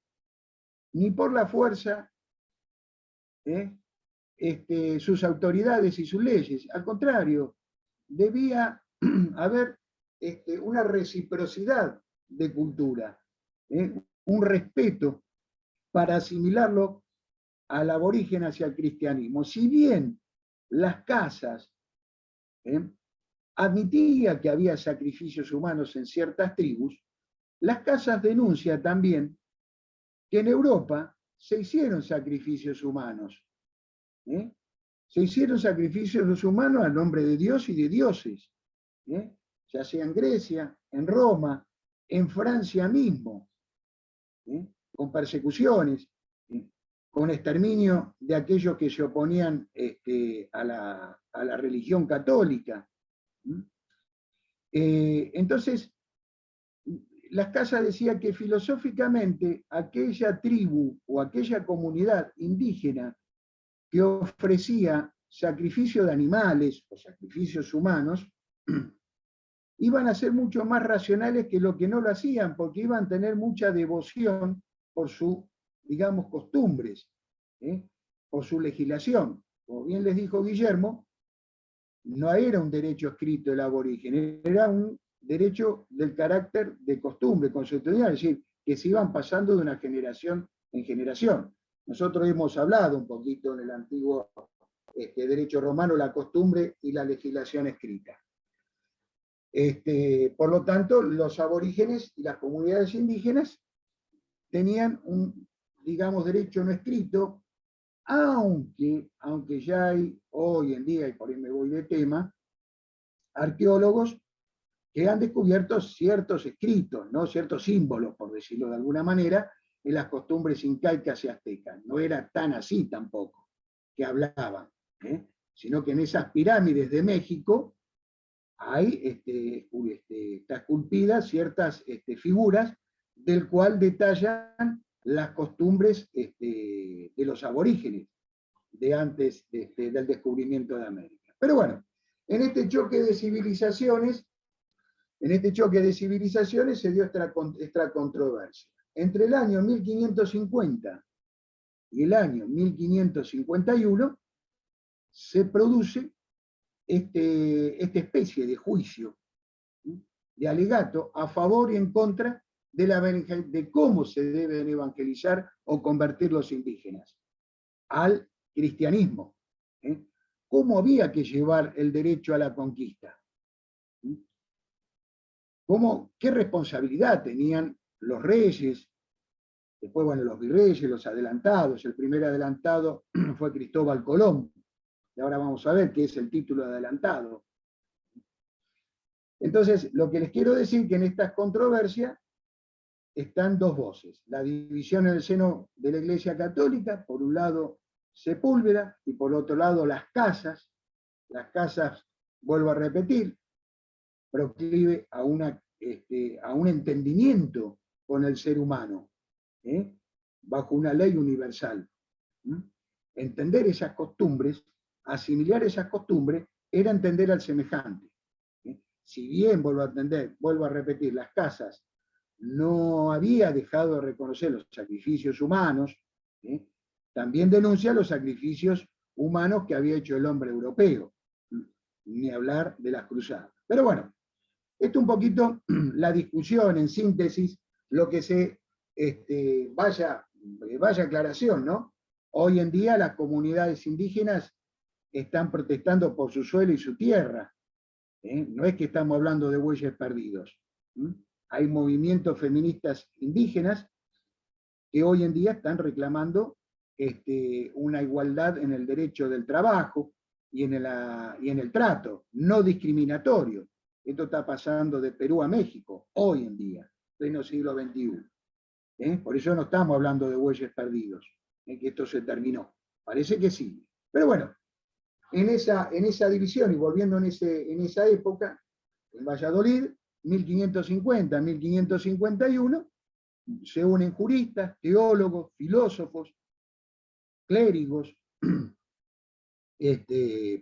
ni por la fuerza sus autoridades y sus leyes. Al contrario, debía haber una reciprocidad de cultura, un respeto para asimilarlo al aborigen hacia el cristianismo. Si bien las casas admitía que había sacrificios humanos en ciertas tribus, las casas denuncian también que en Europa se hicieron sacrificios humanos. Se hicieron sacrificios humanos al nombre de Dios y de dioses, ya sea en Grecia, en Roma, en Francia mismo, con persecuciones, con exterminio de aquellos que se oponían a la religión católica. Entonces, las casas decían que filosóficamente aquella tribu o aquella comunidad indígena que ofrecía sacrificio de animales o sacrificios humanos, iban a ser mucho más racionales que lo que no lo hacían, porque iban a tener mucha devoción por sus, digamos, costumbres, por su legislación. Como bien les dijo Guillermo, no era un derecho escrito el aborigen, era un derecho del carácter de costumbre, consuetudinario, es decir, que se iban pasando de una generación en generación. Nosotros hemos hablado un poquito en el antiguo derecho romano, la costumbre y la legislación escrita. Por lo tanto, los aborígenes y las comunidades indígenas tenían un, digamos, derecho no escrito, aunque ya hay hoy en día, y por ahí me voy de tema, arqueólogos que han descubierto ciertos escritos, ¿no? Ciertos símbolos, por decirlo de alguna manera, en las costumbres incaicas y aztecas. No era tan así tampoco, que hablaban, sino que en esas pirámides de México hay está esculpidas ciertas figuras del cual detallan las costumbres de los aborígenes de antes del descubrimiento de América. Pero bueno, en este choque de civilizaciones En este choque de civilizaciones se dio esta controversia. Entre el año 1550 y el año 1551 se produce esta especie de juicio, de alegato a favor y en contra de cómo se deben evangelizar o convertir los indígenas al cristianismo. ¿Cómo había que llevar el derecho a la conquista? ¿Qué responsabilidad tenían los reyes? Después, bueno, los virreyes, los adelantados. El primer adelantado fue Cristóbal Colón. Y ahora vamos a ver qué es el título de adelantado. Entonces, lo que les quiero decir es que en estas controversias están dos voces. La división en el seno de la Iglesia Católica, por un lado Sepúlveda, y por otro lado las casas, vuelvo a repetir, proclive a un entendimiento con el ser humano, bajo una ley universal. Entender esas costumbres, asimilar esas costumbres, era entender al semejante. Si bien, vuelvo a repetir, las casas no había dejado de reconocer los sacrificios humanos, también denuncia los sacrificios humanos que había hecho el hombre europeo, ni hablar de las cruzadas. Pero bueno, esto es un poquito la discusión, en síntesis, lo que vaya aclaración, ¿no? Hoy en día las comunidades indígenas están protestando por su suelo y su tierra. No es que estamos hablando de bueyes perdidos. Hay movimientos feministas indígenas que hoy en día están reclamando una igualdad en el derecho del trabajo y en el trato, no discriminatorio. Esto está pasando de Perú a México, hoy en día, pleno siglo XXI. Por eso no estamos hablando de bueyes perdidos, que esto se terminó. Parece que sí. Pero bueno, en esa división, y volviendo en esa época, en Valladolid, 1550, 1551, se unen juristas, teólogos, filósofos, clérigos,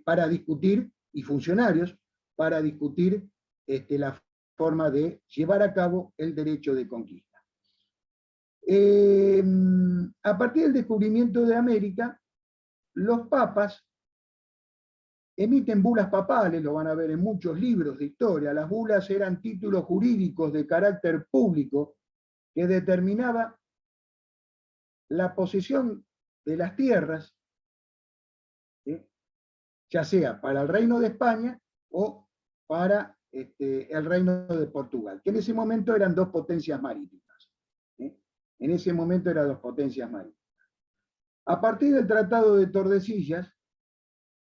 para discutir, y funcionarios, para discutir la forma de llevar a cabo el derecho de conquista. A partir del descubrimiento de América, los papas emiten bulas papales, lo van a ver en muchos libros de historia. Las bulas eran títulos jurídicos de carácter público que determinaba la posesión de las tierras, ya sea para el Reino de España o para el Reino de Portugal, que en ese momento eran dos potencias marítimas. En ese momento eran dos potencias marítimas. A partir del Tratado de Tordesillas,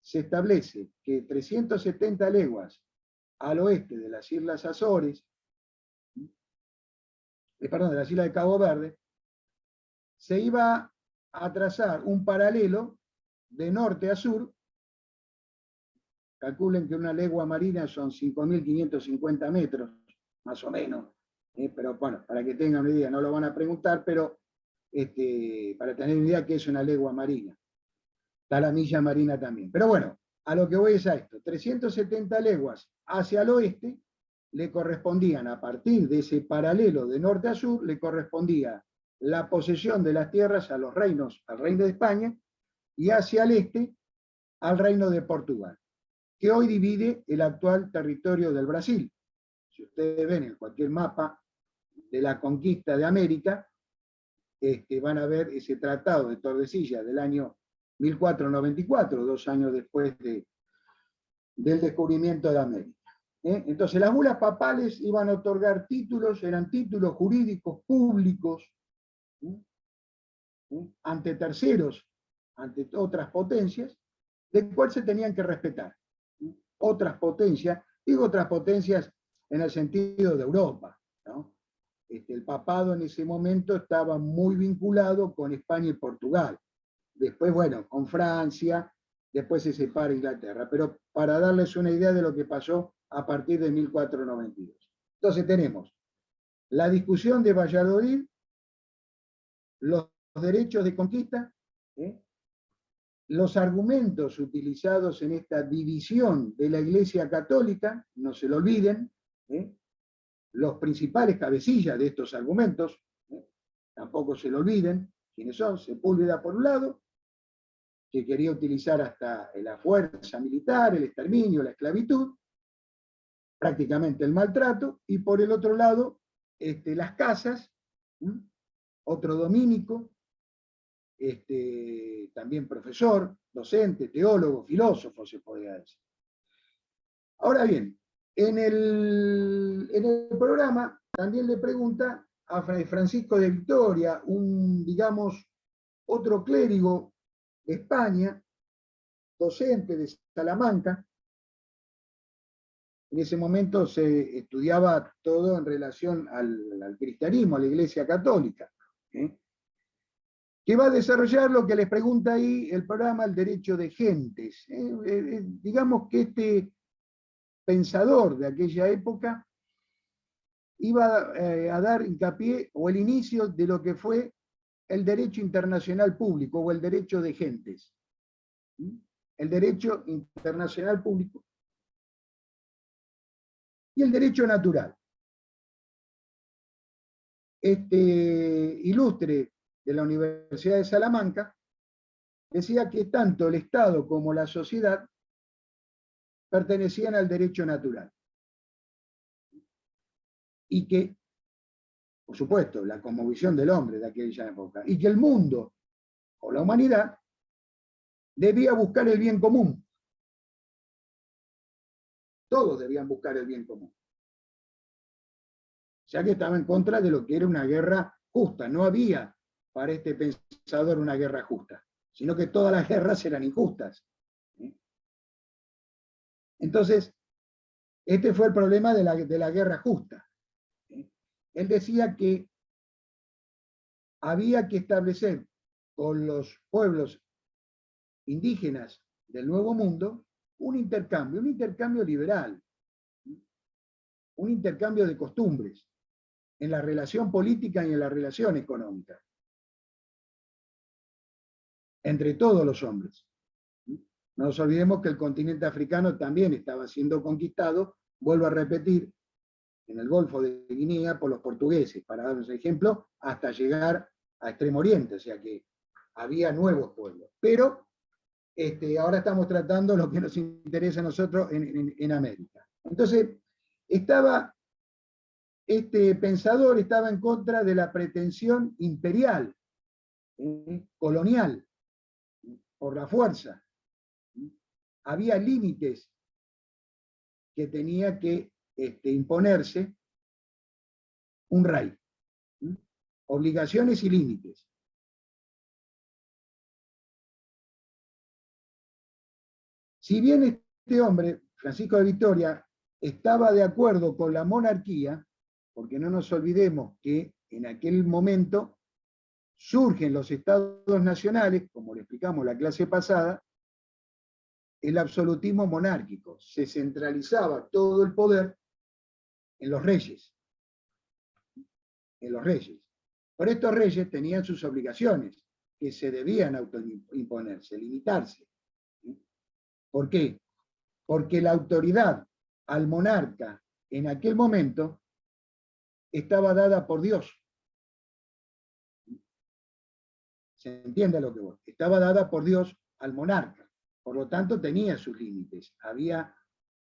se establece que 370 leguas al oeste de las Islas Azores, de las Islas de Cabo Verde, se iba a trazar un paralelo de norte a sur. Calculen que una legua marina son 5.550 metros, más o menos. Pero bueno, para que tengan una idea, no lo van a preguntar, pero para tener una idea que es una legua marina. Está la milla marina también. Pero bueno, a lo que voy es a esto. 370 leguas hacia el oeste le correspondían, a partir de ese paralelo de norte a sur, le correspondía la posesión de las tierras a los reinos, al reino de España, y hacia el este al reino de Portugal, que hoy divide el actual territorio del Brasil. Si ustedes ven en cualquier mapa de la conquista de América, van a ver ese tratado de Tordesillas del año 1494, 2 años después del descubrimiento de América. Entonces las bulas papales iban a otorgar títulos, eran títulos jurídicos públicos, ante terceros, ante otras potencias, de cual se tenían que respetar. Otras potencias, digo otras potencias en el sentido de Europa, ¿no? El papado en ese momento estaba muy vinculado con España y Portugal. Después, bueno, con Francia, después se separa Inglaterra. Pero para darles una idea de lo que pasó a partir de 1492. Entonces tenemos la discusión de Valladolid, los derechos de conquista, los argumentos utilizados en esta división de la Iglesia Católica, no se lo olviden, los principales cabecillas de estos argumentos, tampoco se lo olviden, quiénes son: Sepúlveda por un lado, que quería utilizar hasta la fuerza militar, el exterminio, la esclavitud, prácticamente el maltrato, y por el otro lado, las casas, otro dominico, también profesor, docente, teólogo, filósofo, se podría decir. Ahora bien, en el programa también le pregunta a Francisco de Vitoria, digamos, otro clérigo de España, docente de Salamanca. En ese momento se estudiaba todo en relación al cristianismo, a la Iglesia Católica, que va a desarrollar lo que les pregunta ahí el programa, el derecho de gentes. Digamos que este pensador de aquella época iba a dar hincapié o el inicio de lo que fue el derecho internacional público o el derecho de gentes. El derecho internacional público y el derecho natural. Este ilustre de la Universidad de Salamanca decía que tanto el Estado como la sociedad pertenecían al derecho natural. Y que, por supuesto, la cosmovisión del hombre de aquella época, y que el mundo o la humanidad debía buscar el bien común. Todos debían buscar el bien común. O sea que estaba en contra de lo que era una guerra justa. No había para este pensador una guerra justa, sino que todas las guerras eran injustas. Entonces, este fue el problema de la guerra justa. Él decía que había que establecer con los pueblos indígenas del Nuevo Mundo un intercambio liberal, un intercambio de costumbres en la relación política y en la relación económica, entre todos los hombres. No nos olvidemos que el continente africano también estaba siendo conquistado, vuelvo a repetir, en el Golfo de Guinea por los portugueses, para darnos ejemplo, hasta llegar a Extremo Oriente, o sea que había nuevos pueblos. Pero ahora estamos tratando lo que nos interesa a nosotros en América. Entonces, este pensador estaba en contra de la pretensión imperial, colonial, por la fuerza. Había límites que tenía que imponerse un rey. Obligaciones y límites. Si bien este hombre, Francisco de Vitoria, estaba de acuerdo con la monarquía, porque no nos olvidemos que en aquel momento surgen los estados nacionales, como le explicamos la clase pasada, el absolutismo monárquico. Se centralizaba todo el poder en los reyes. En los reyes. Pero estos reyes tenían sus obligaciones, que se debían autoimponerse, limitarse. ¿Por qué? Porque la autoridad al monarca en aquel momento estaba dada por Dios. ¿Se entiende lo que voy? Estaba dada por Dios al monarca. Por lo tanto, tenía sus límites. Había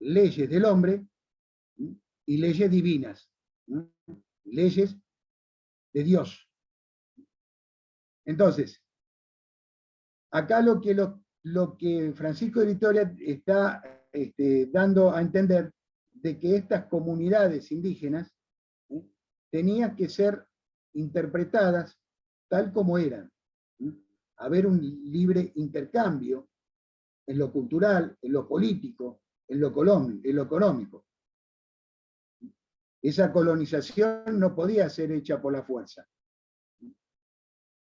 leyes del hombre y leyes divinas. Leyes de Dios. Entonces, acá lo que Francisco de Vitoria está dando a entender de que estas comunidades indígenas tenían que ser interpretadas tal como eran. Haber un libre intercambio en lo cultural, en lo político, en lo económico. Esa colonización no podía ser hecha por la fuerza,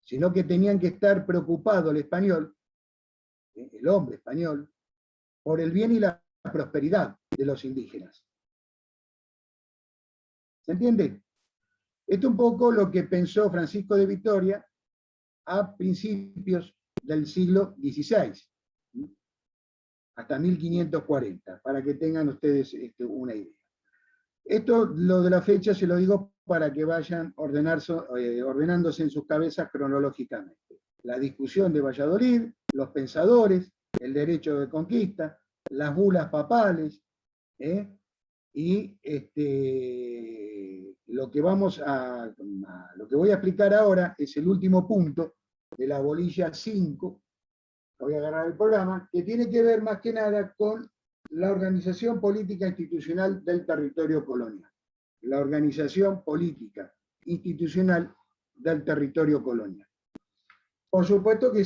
sino que tenían que estar preocupados el español, el hombre español, por el bien y la prosperidad de los indígenas. ¿Se entiende? Esto es un poco lo que pensó Francisco de Vitoria a principios del siglo XVI, hasta 1540, para que tengan ustedes una idea. Esto, lo de la fecha, se lo digo para que vayan ordenándose en sus cabezas cronológicamente. La discusión de Valladolid, los pensadores, el derecho de conquista, las bulas papales, y lo que voy a explicar ahora es el último punto de la bolilla 5, voy a agarrar el programa, que tiene que ver más que nada con la organización política institucional del territorio colonial. La organización política institucional del territorio colonial. Por supuesto que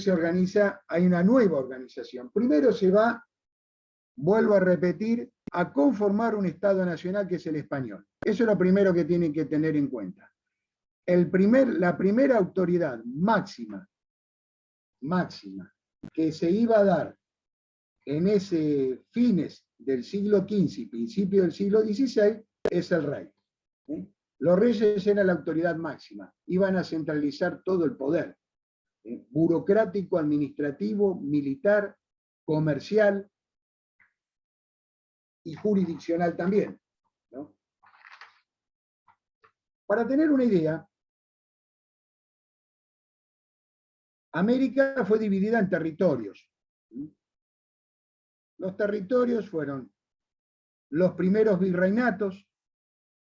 hay una nueva organización. Primero se va, vuelvo a repetir, a conformar un Estado nacional que es el español. Eso es lo primero que tienen que tener en cuenta. La primera autoridad máxima que se iba a dar en ese fines del siglo XV y principio del siglo XVI es el rey. Los reyes eran la autoridad máxima, iban a centralizar todo el poder, burocrático, administrativo, militar, comercial y jurisdiccional también, ¿no? Para tener una idea, América fue dividida en territorios. Los territorios fueron los primeros virreinatos,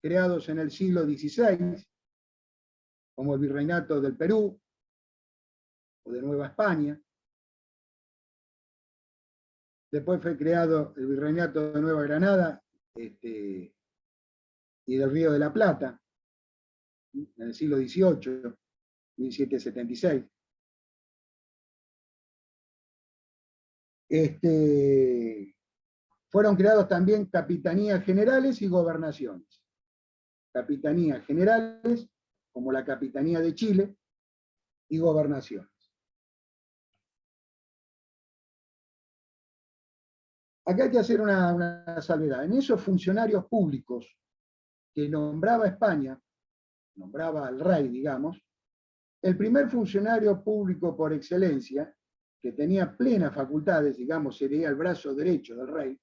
creados en el siglo XVI, como el virreinato del Perú o de Nueva España. Después fue creado el virreinato de Nueva Granada y del Río de la Plata, en el siglo XVIII, 1776. Fueron creados también capitanías generales y gobernaciones. Capitanías generales, como la Capitanía de Chile, y gobernaciones. Acá hay que hacer una salvedad. En esos funcionarios públicos que nombraba España, nombraba al rey, digamos, el primer funcionario público por excelencia, que tenía plenas facultades, digamos, sería el brazo derecho del rey,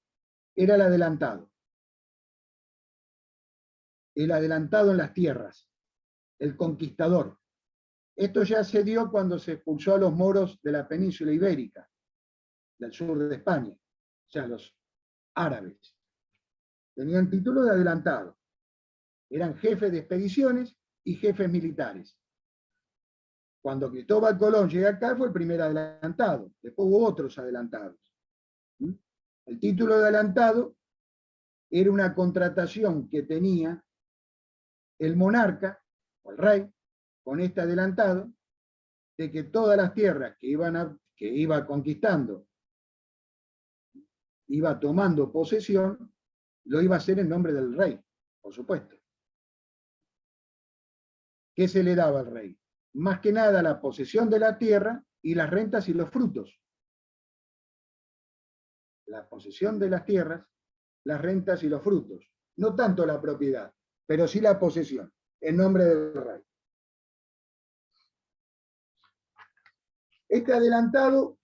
era el adelantado. El adelantado en las tierras, el conquistador. Esto ya se dio cuando se expulsó a los moros de la península ibérica, del sur de España, o sea, los árabes. Tenían título de adelantado. Eran jefes de expediciones y jefes militares. Cuando Cristóbal Colón llega acá fue el primer adelantado, después hubo otros adelantados. El título de adelantado era una contratación que tenía el monarca, o el rey, con este adelantado, de que todas las tierras que iba conquistando, iba tomando posesión, lo iba a hacer en nombre del rey, por supuesto. ¿Qué se le daba al rey? Más que nada la posesión de la tierra y las rentas y los frutos. La posesión de las tierras, las rentas y los frutos. No tanto la propiedad, pero sí la posesión, en nombre del rey. Este adelantado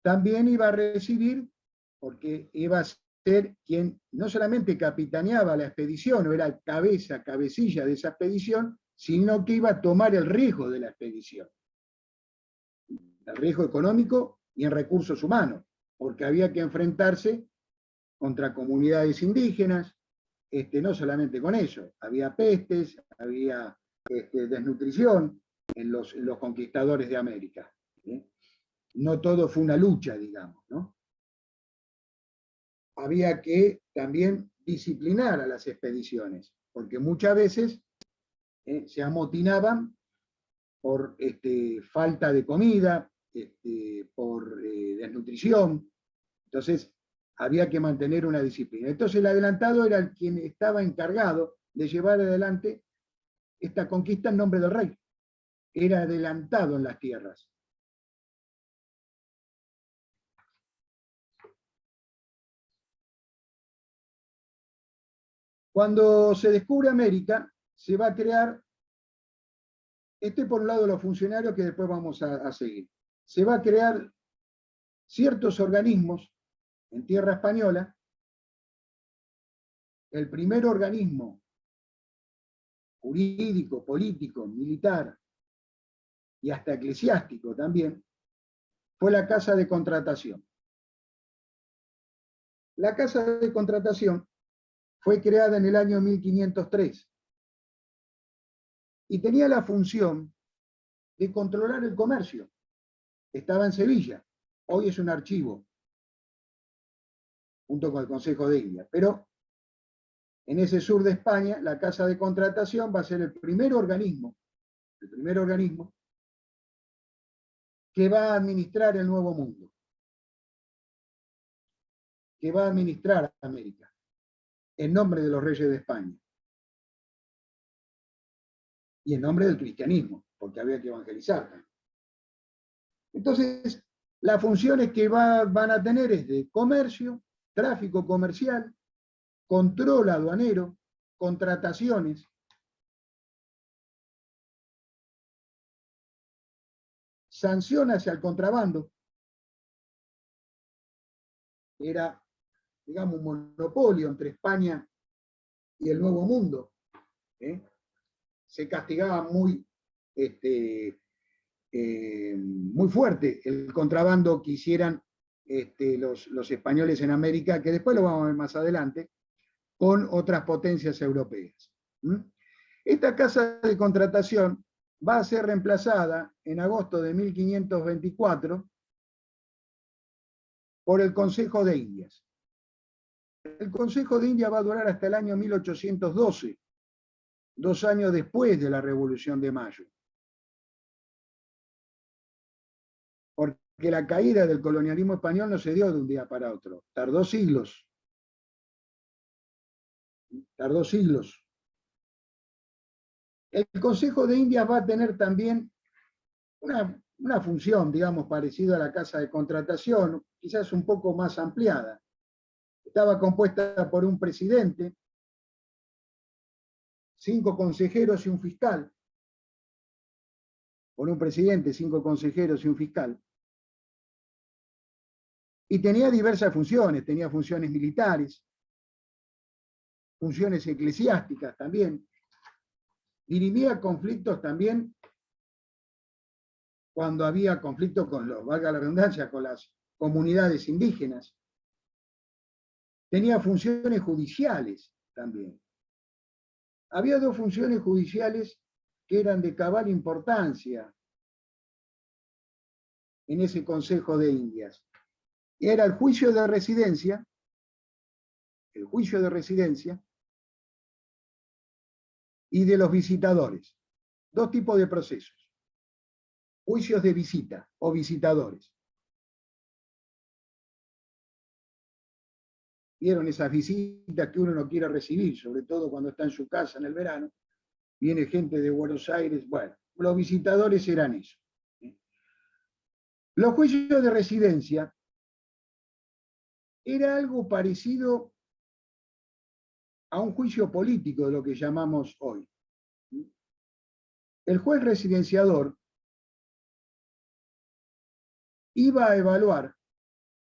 también iba a recibir, porque iba a ser quien no solamente capitaneaba la expedición, o era cabecilla de esa expedición, sino que iba a tomar el riesgo de la expedición. El riesgo económico y en recursos humanos, porque había que enfrentarse contra comunidades indígenas, no solamente con eso, había pestes, había desnutrición en los conquistadores de América. No todo fue una lucha, digamos, ¿no? Había que también disciplinar a las expediciones, porque muchas veces se amotinaban por falta de comida, por desnutrición. Entonces había que mantener una disciplina. Entonces el adelantado era el quien estaba encargado de llevar adelante esta conquista en nombre del rey. Era adelantado en las tierras. Cuando se descubre América, se va a crear, por un lado de los funcionarios que después vamos a seguir, se va a crear ciertos organismos en tierra española el primer organismo jurídico, político, militar y hasta eclesiástico también, fue la Casa de Contratación. La Casa de Contratación fue creada en el año 1503 y tenía la función de controlar el comercio. Estaba en Sevilla, hoy es un archivo, junto con el Consejo de Indias, pero en ese sur de España, la Casa de Contratación va a ser el primer organismo que va a administrar el Nuevo Mundo, que va a administrar América, en nombre de los reyes de España. Y en nombre del cristianismo, porque había que evangelizar. Entonces, las funciones que van a tener es de comercio, tráfico comercial, control aduanero, contrataciones, sanción hacia el contrabando. Era, digamos, un monopolio entre España y el Nuevo Mundo. Se castigaba muy fuerte el contrabando que hicieran los españoles en América, que después lo vamos a ver más adelante, con otras potencias europeas. Esta Casa de Contratación va a ser reemplazada en agosto de 1524 por el Consejo de Indias. El Consejo de Indias va a durar hasta el año 1812, 2 años después de la Revolución de Mayo. Porque la caída del colonialismo español no se dio de un día para otro, tardó siglos. Tardó siglos. El Consejo de Indias va a tener también una función, digamos, parecida a la Casa de Contratación, quizás un poco más ampliada. Estaba compuesta por un presidente, 5 consejeros y un fiscal. Por un presidente, 5 consejeros y un fiscal. Y tenía diversas funciones, tenía funciones militares, funciones eclesiásticas también. Dirimía conflictos también cuando había conflictos con valga la redundancia, con las comunidades indígenas. Tenía funciones judiciales también. Había 2 funciones judiciales que eran de cabal importancia en ese Consejo de Indias. Era el juicio de residencia, y de los visitadores. 2 tipos de procesos. Juicios de visita o visitadores. Vieron esas visitas que uno no quiere recibir, sobre todo cuando está en su casa en el verano. Viene gente de Buenos Aires. Bueno, los visitadores eran eso. Los juicios de residencia era algo parecido a un juicio político de lo que llamamos hoy. El juez residenciador iba a evaluar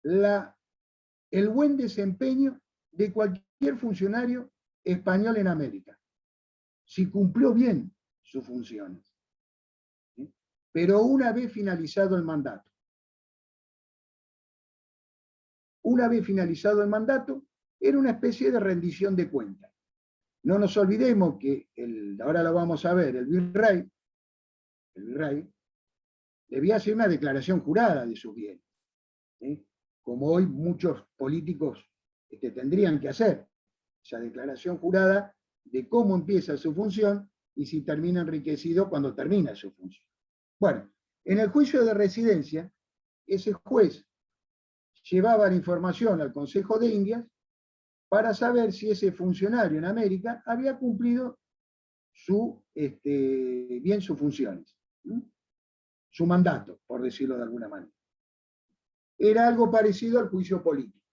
el buen desempeño de cualquier funcionario español en América, si cumplió bien sus funciones. Pero una vez finalizado el mandato. Una vez finalizado el mandato, era una especie de rendición de cuentas. No nos olvidemos que, ahora lo vamos a ver, el virrey debía hacer una declaración jurada de sus bienes, como hoy muchos políticos tendrían que hacer, esa declaración jurada de cómo empieza su función y si termina enriquecido cuando termina su función. Bueno, en el juicio de residencia, ese juez llevaba la información al Consejo de Indias para saber si ese funcionario en América había cumplido bien sus funciones, su mandato, por decirlo de alguna manera. Era algo parecido al juicio político.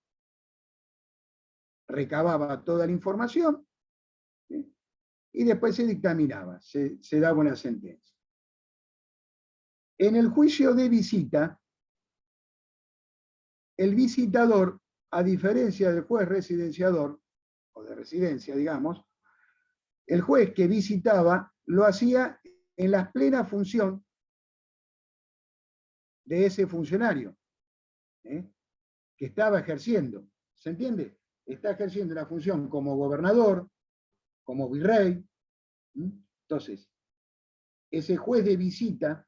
Recababa toda la información y después se dictaminaba, se daba una sentencia. En el juicio de visita, el visitador, a diferencia del juez residenciador o de residencia, digamos, el juez que visitaba lo hacía en la plena función de ese funcionario, que estaba ejerciendo. ¿Se entiende? Está ejerciendo la función como gobernador, como virrey. Entonces, ese juez de visita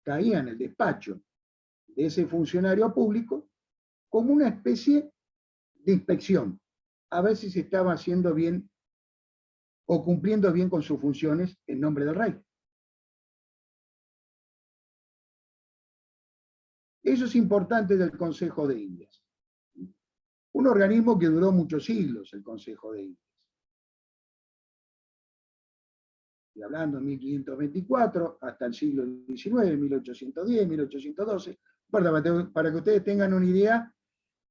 caía en el despacho de ese funcionario público como una especie de inspección, a ver si se estaba haciendo bien o cumpliendo bien con sus funciones en nombre del rey. Eso es importante del Consejo de Indias. Un organismo que duró muchos siglos, el Consejo de Indias. Y hablando en 1524 hasta el siglo XIX, 1810, 1812, para que ustedes tengan una idea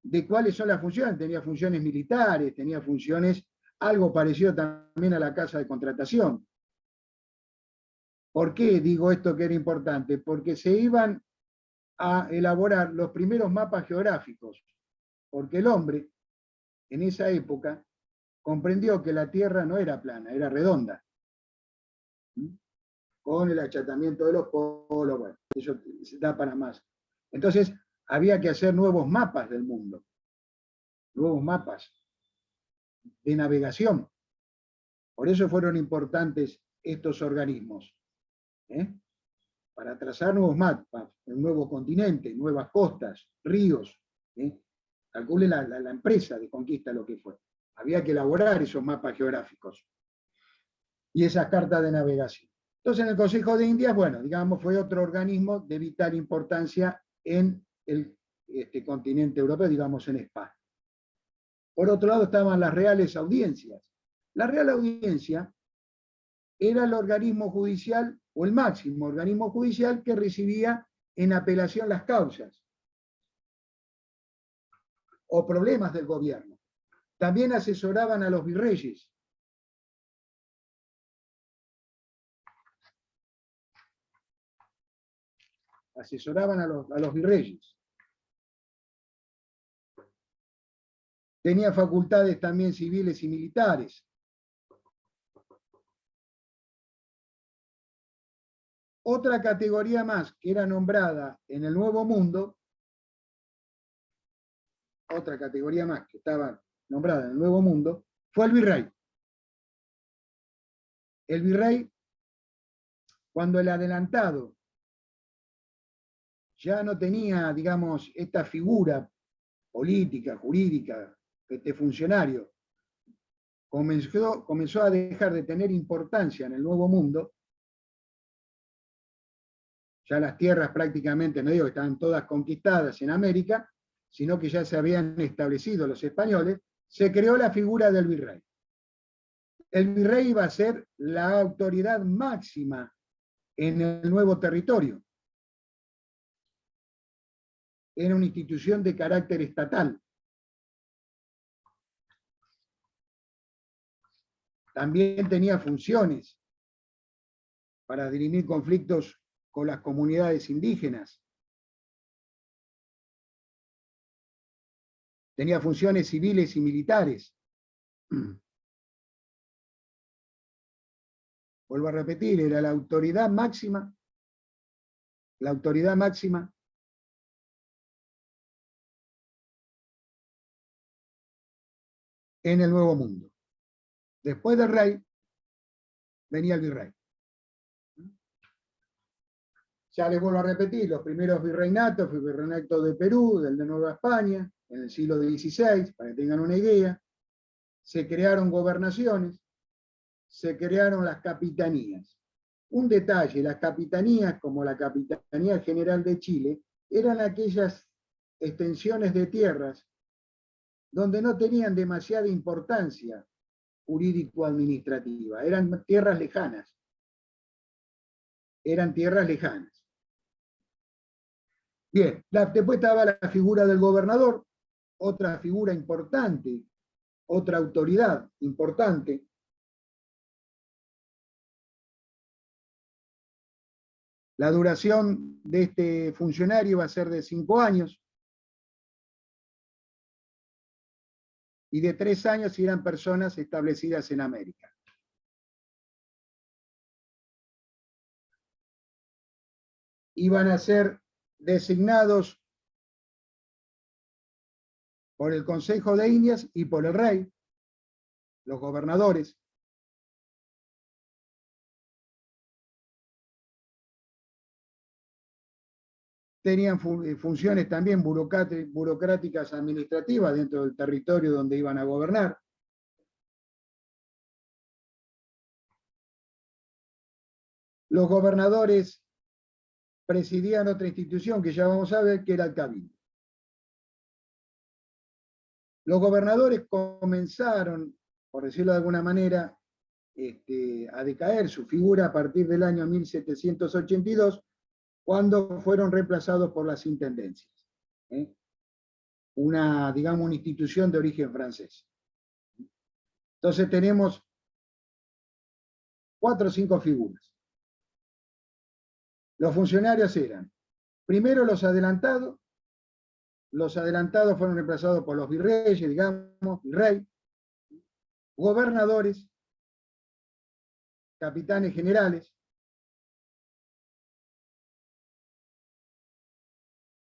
de cuáles son las funciones. Tenía funciones militares, tenía funciones, algo parecido también a la casa de contratación. ¿Por qué digo esto que era importante? Porque se iban a elaborar los primeros mapas geográficos, porque el hombre, en esa época, comprendió que la Tierra no era plana, era redonda. Con el achatamiento de los polos, bueno, eso se da para más. Entonces, había que hacer nuevos mapas del mundo, nuevos mapas de navegación. Por eso fueron importantes estos organismos, para trazar nuevos mapas, un nuevo continente, nuevas costas, ríos. Calcule la empresa de conquista lo que fue. Había que elaborar esos mapas geográficos y esas cartas de navegación. Entonces, en el Consejo de Indias, bueno, digamos, fue otro organismo de vital importancia en el continente europeo, digamos, en España. Por otro lado, estaban las reales audiencias. La Real Audiencia era el organismo judicial, o el máximo organismo judicial, que recibía en apelación las causas o problemas del gobierno. También asesoraban a los virreyes. Asesoraban a los virreyes. Tenía facultades también civiles y militares. Otra categoría más que era nombrada en el Nuevo Mundo, otra categoría más que estaba nombrada en el Nuevo Mundo, fue el virrey. El virrey, cuando el adelantado ya no tenía, digamos, esta figura política, jurídica, este funcionario, comenzó a dejar de tener importancia en el Nuevo Mundo. Ya las tierras prácticamente, no digo que estaban todas conquistadas en América, sino que ya se habían establecido los españoles, se creó la figura del virrey. El virrey iba a ser la autoridad máxima en el nuevo territorio. Era una institución de carácter estatal. También tenía funciones para dirimir conflictos con las comunidades indígenas. Tenía funciones civiles y militares. Vuelvo a repetir, era la autoridad máxima en el Nuevo Mundo. Después del rey, venía el virrey. Ya les vuelvo a repetir, los primeros virreinatos, fue el virreinato de Perú, del de Nueva España, en el siglo XVI, para que tengan una idea. Se crearon gobernaciones, se crearon las capitanías. Un detalle, las capitanías, como la Capitanía General de Chile, eran aquellas extensiones de tierras donde no tenían demasiada importancia jurídico-administrativa, eran tierras lejanas. Eran tierras lejanas. Bien, después estaba la figura del gobernador, otra figura importante, otra autoridad importante. La duración de este funcionario va a ser de 5 años. y de 3 años si eran personas establecidas en América. Iban a ser designados por el Consejo de Indias y por el rey, los gobernadores. Tenían funciones también burocráticas administrativas dentro del territorio donde iban a gobernar. Los gobernadores presidían otra institución que ya vamos a ver, que era el Cabildo. Los gobernadores comenzaron, por decirlo de alguna manera, a decaer su figura a partir del año 1782, cuando fueron reemplazados por las intendencias. Digamos, una institución de origen francés. Entonces tenemos 4 o 5 figuras. Los funcionarios eran, primero los adelantados fueron reemplazados por los virreyes, digamos, el rey, gobernadores, capitanes generales,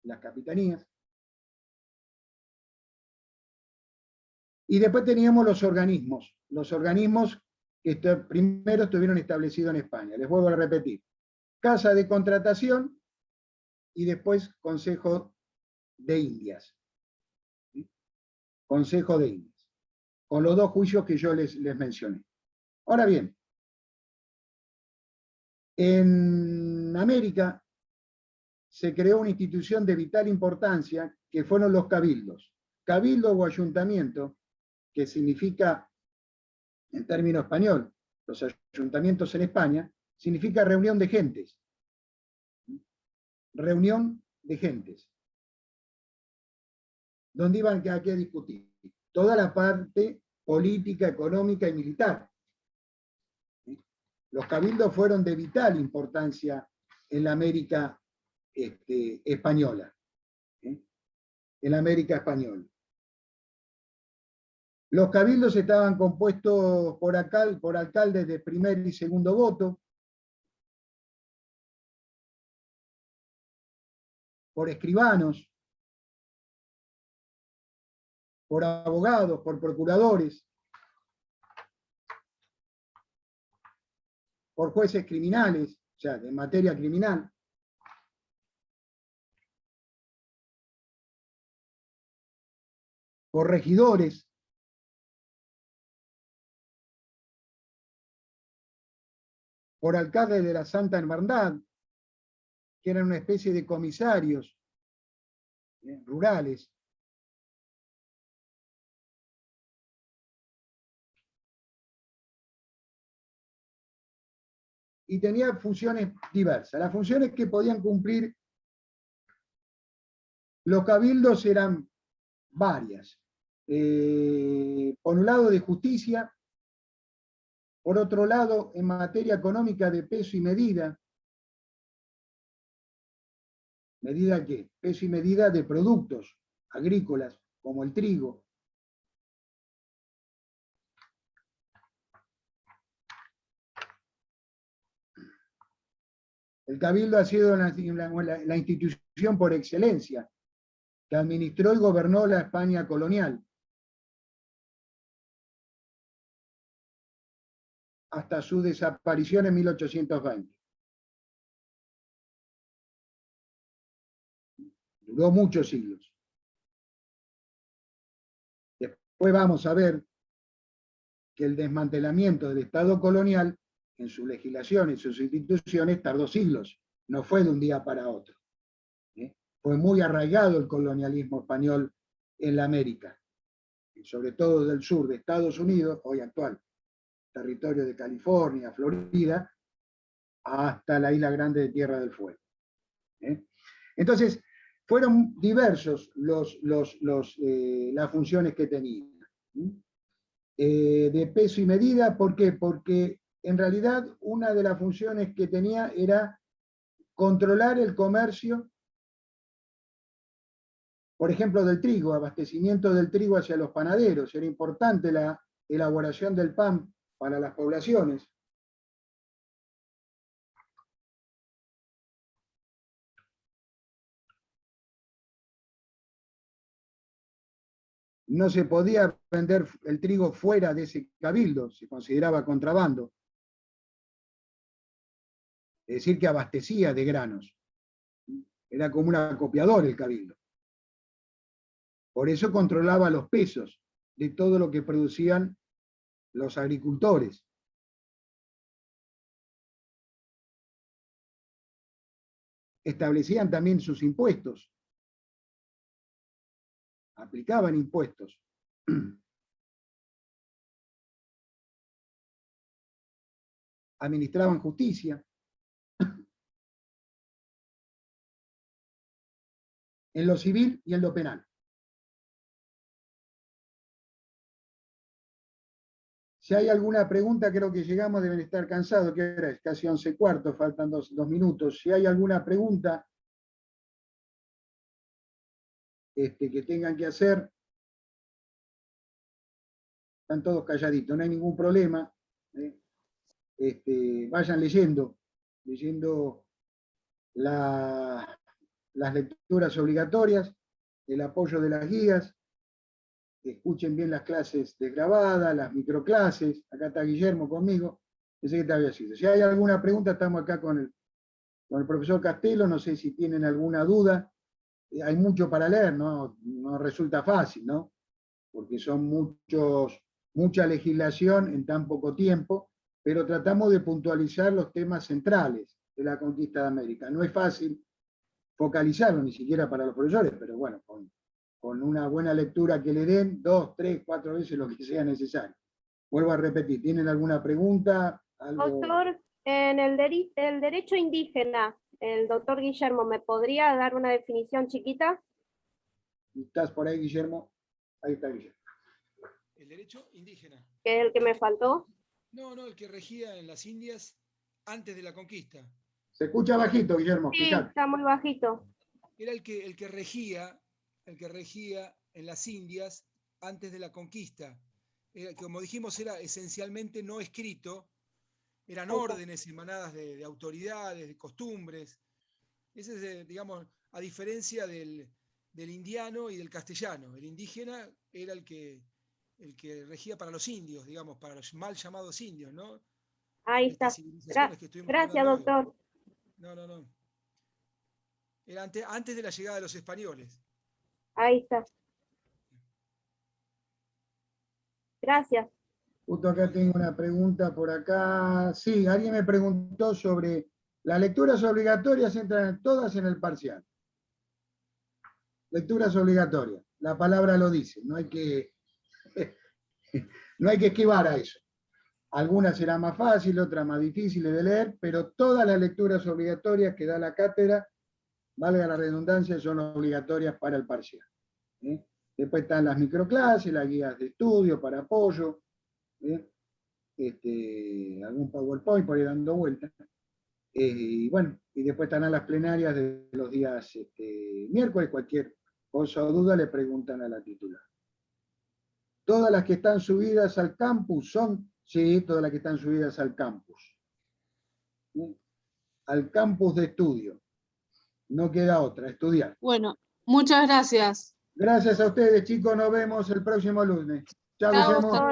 las capitanías, y después teníamos los organismos que primero estuvieron establecidos en España. Les vuelvo a repetir, Casa de Contratación y después Consejo de Indias. Consejo de Indias, con los 2 juicios que yo les mencioné. Ahora bien, en América se creó una institución de vital importancia que fueron los cabildos. Cabildo o ayuntamiento, que significa, en término español, los ayuntamientos en España, significa reunión de gentes. Reunión de gentes. Donde iban a discutir toda la parte política, económica y militar. Los cabildos fueron de vital importancia en la América española. En la América española. Los cabildos estaban compuestos por alcaldes de primer y segundo voto, por escribanos, por abogados, por procuradores, por jueces criminales, o sea, de materia criminal, por regidores, por alcaldes de la Santa Hermandad, que eran una especie de comisarios rurales. Y tenía funciones diversas. Las funciones que podían cumplir los cabildos eran varias. Por un lado, de justicia. Por otro lado, en materia económica, de peso y medida. ¿Medida qué? Peso y medida de productos agrícolas, como el trigo. El Cabildo ha sido la institución por excelencia que administró y gobernó la España colonial hasta su desaparición en 1820. Duró muchos siglos. Después vamos a ver que el desmantelamiento del Estado colonial en su legislación y sus instituciones tardó siglos, no fue de un día para otro. Fue muy arraigado el colonialismo español en la América, y sobre todo del sur de Estados Unidos, hoy actual, territorio de California, Florida, hasta la Isla Grande de Tierra del Fuego. Entonces, fueron diversos las funciones que tenía. De peso y medida, ¿por qué? Porque en realidad una de las funciones que tenía era controlar el comercio Por ejemplo, del trigo, abastecimiento del trigo hacia los panaderos. Era importante la elaboración del pan para las poblaciones. No se podía vender el trigo fuera de ese cabildo, se consideraba contrabando. Es decir, que abastecía de granos. Era como un acopiador el cabildo. Por eso controlaba los pesos de todo lo que producían los agricultores. Establecían también sus impuestos. Aplicaban impuestos. Administraban justicia. En lo civil y en lo penal. Si hay alguna pregunta, creo que llegamos, deben estar cansados, que ahora es casi 11:15, faltan dos minutos. Si hay alguna pregunta que tengan que hacer, están todos calladitos, no hay ningún problema. Vayan leyendo las lecturas obligatorias, el apoyo de las guías, escuchen bien las clases desgrabadas, las microclases. Acá está Guillermo conmigo, pensé que te había sido. Si hay alguna pregunta, estamos acá con el profesor Castelo, no sé si tienen alguna duda. Hay mucho para leer, no resulta fácil, ¿no? Porque son mucha legislación en tan poco tiempo, pero tratamos de puntualizar los temas centrales de la conquista de América. No es fácil focalizarlo, ni siquiera para los profesores, pero bueno, con una buena lectura que le den, 2, 3, 4 veces lo que sea necesario. Vuelvo a repetir, ¿tienen alguna pregunta? ¿Algo? Doctor, en el derecho indígena, el doctor Guillermo, ¿me podría dar una definición chiquita? ¿Estás por ahí, Guillermo? Ahí está, Guillermo. ¿El derecho indígena? ¿Que es el que me faltó? No, el que regía en las Indias antes de la conquista. Se escucha bajito, Guillermo. Sí, fíjate. está muy bajito. Era el que regía en las Indias antes de la conquista. Como dijimos, era esencialmente no escrito, eran órdenes emanadas de autoridades, de costumbres. Ese es, digamos, a diferencia del indiano y del castellano. El indígena era el que regía para los indios, digamos, para los mal llamados indios, ¿no? Ahí está. Gracias, doctor. No. Era antes de la llegada de los españoles. Ahí está. Gracias. Justo acá tengo una pregunta por acá. Sí, alguien me preguntó sobre las lecturas obligatorias, entran todas en el parcial. Lecturas obligatorias. La palabra lo dice, no hay que esquivar a eso. Algunas serán más fáciles, otras más difíciles de leer, pero todas las lecturas obligatorias que da la cátedra, valga la redundancia, son obligatorias para el parcial. Después están las microclases, las guías de estudio para apoyo, algún PowerPoint por ahí dando vueltas. Y bueno, y después están las plenarias de los días miércoles. Cualquier cosa o duda le preguntan a la titular. Todas las que están subidas al campus son, sí, todas las que están subidas al campus. Al campus de estudio. No queda otra, estudiar. Bueno, muchas gracias. Gracias a ustedes, chicos. Nos vemos el próximo lunes. Chao, Chao, Guillermo. doctor.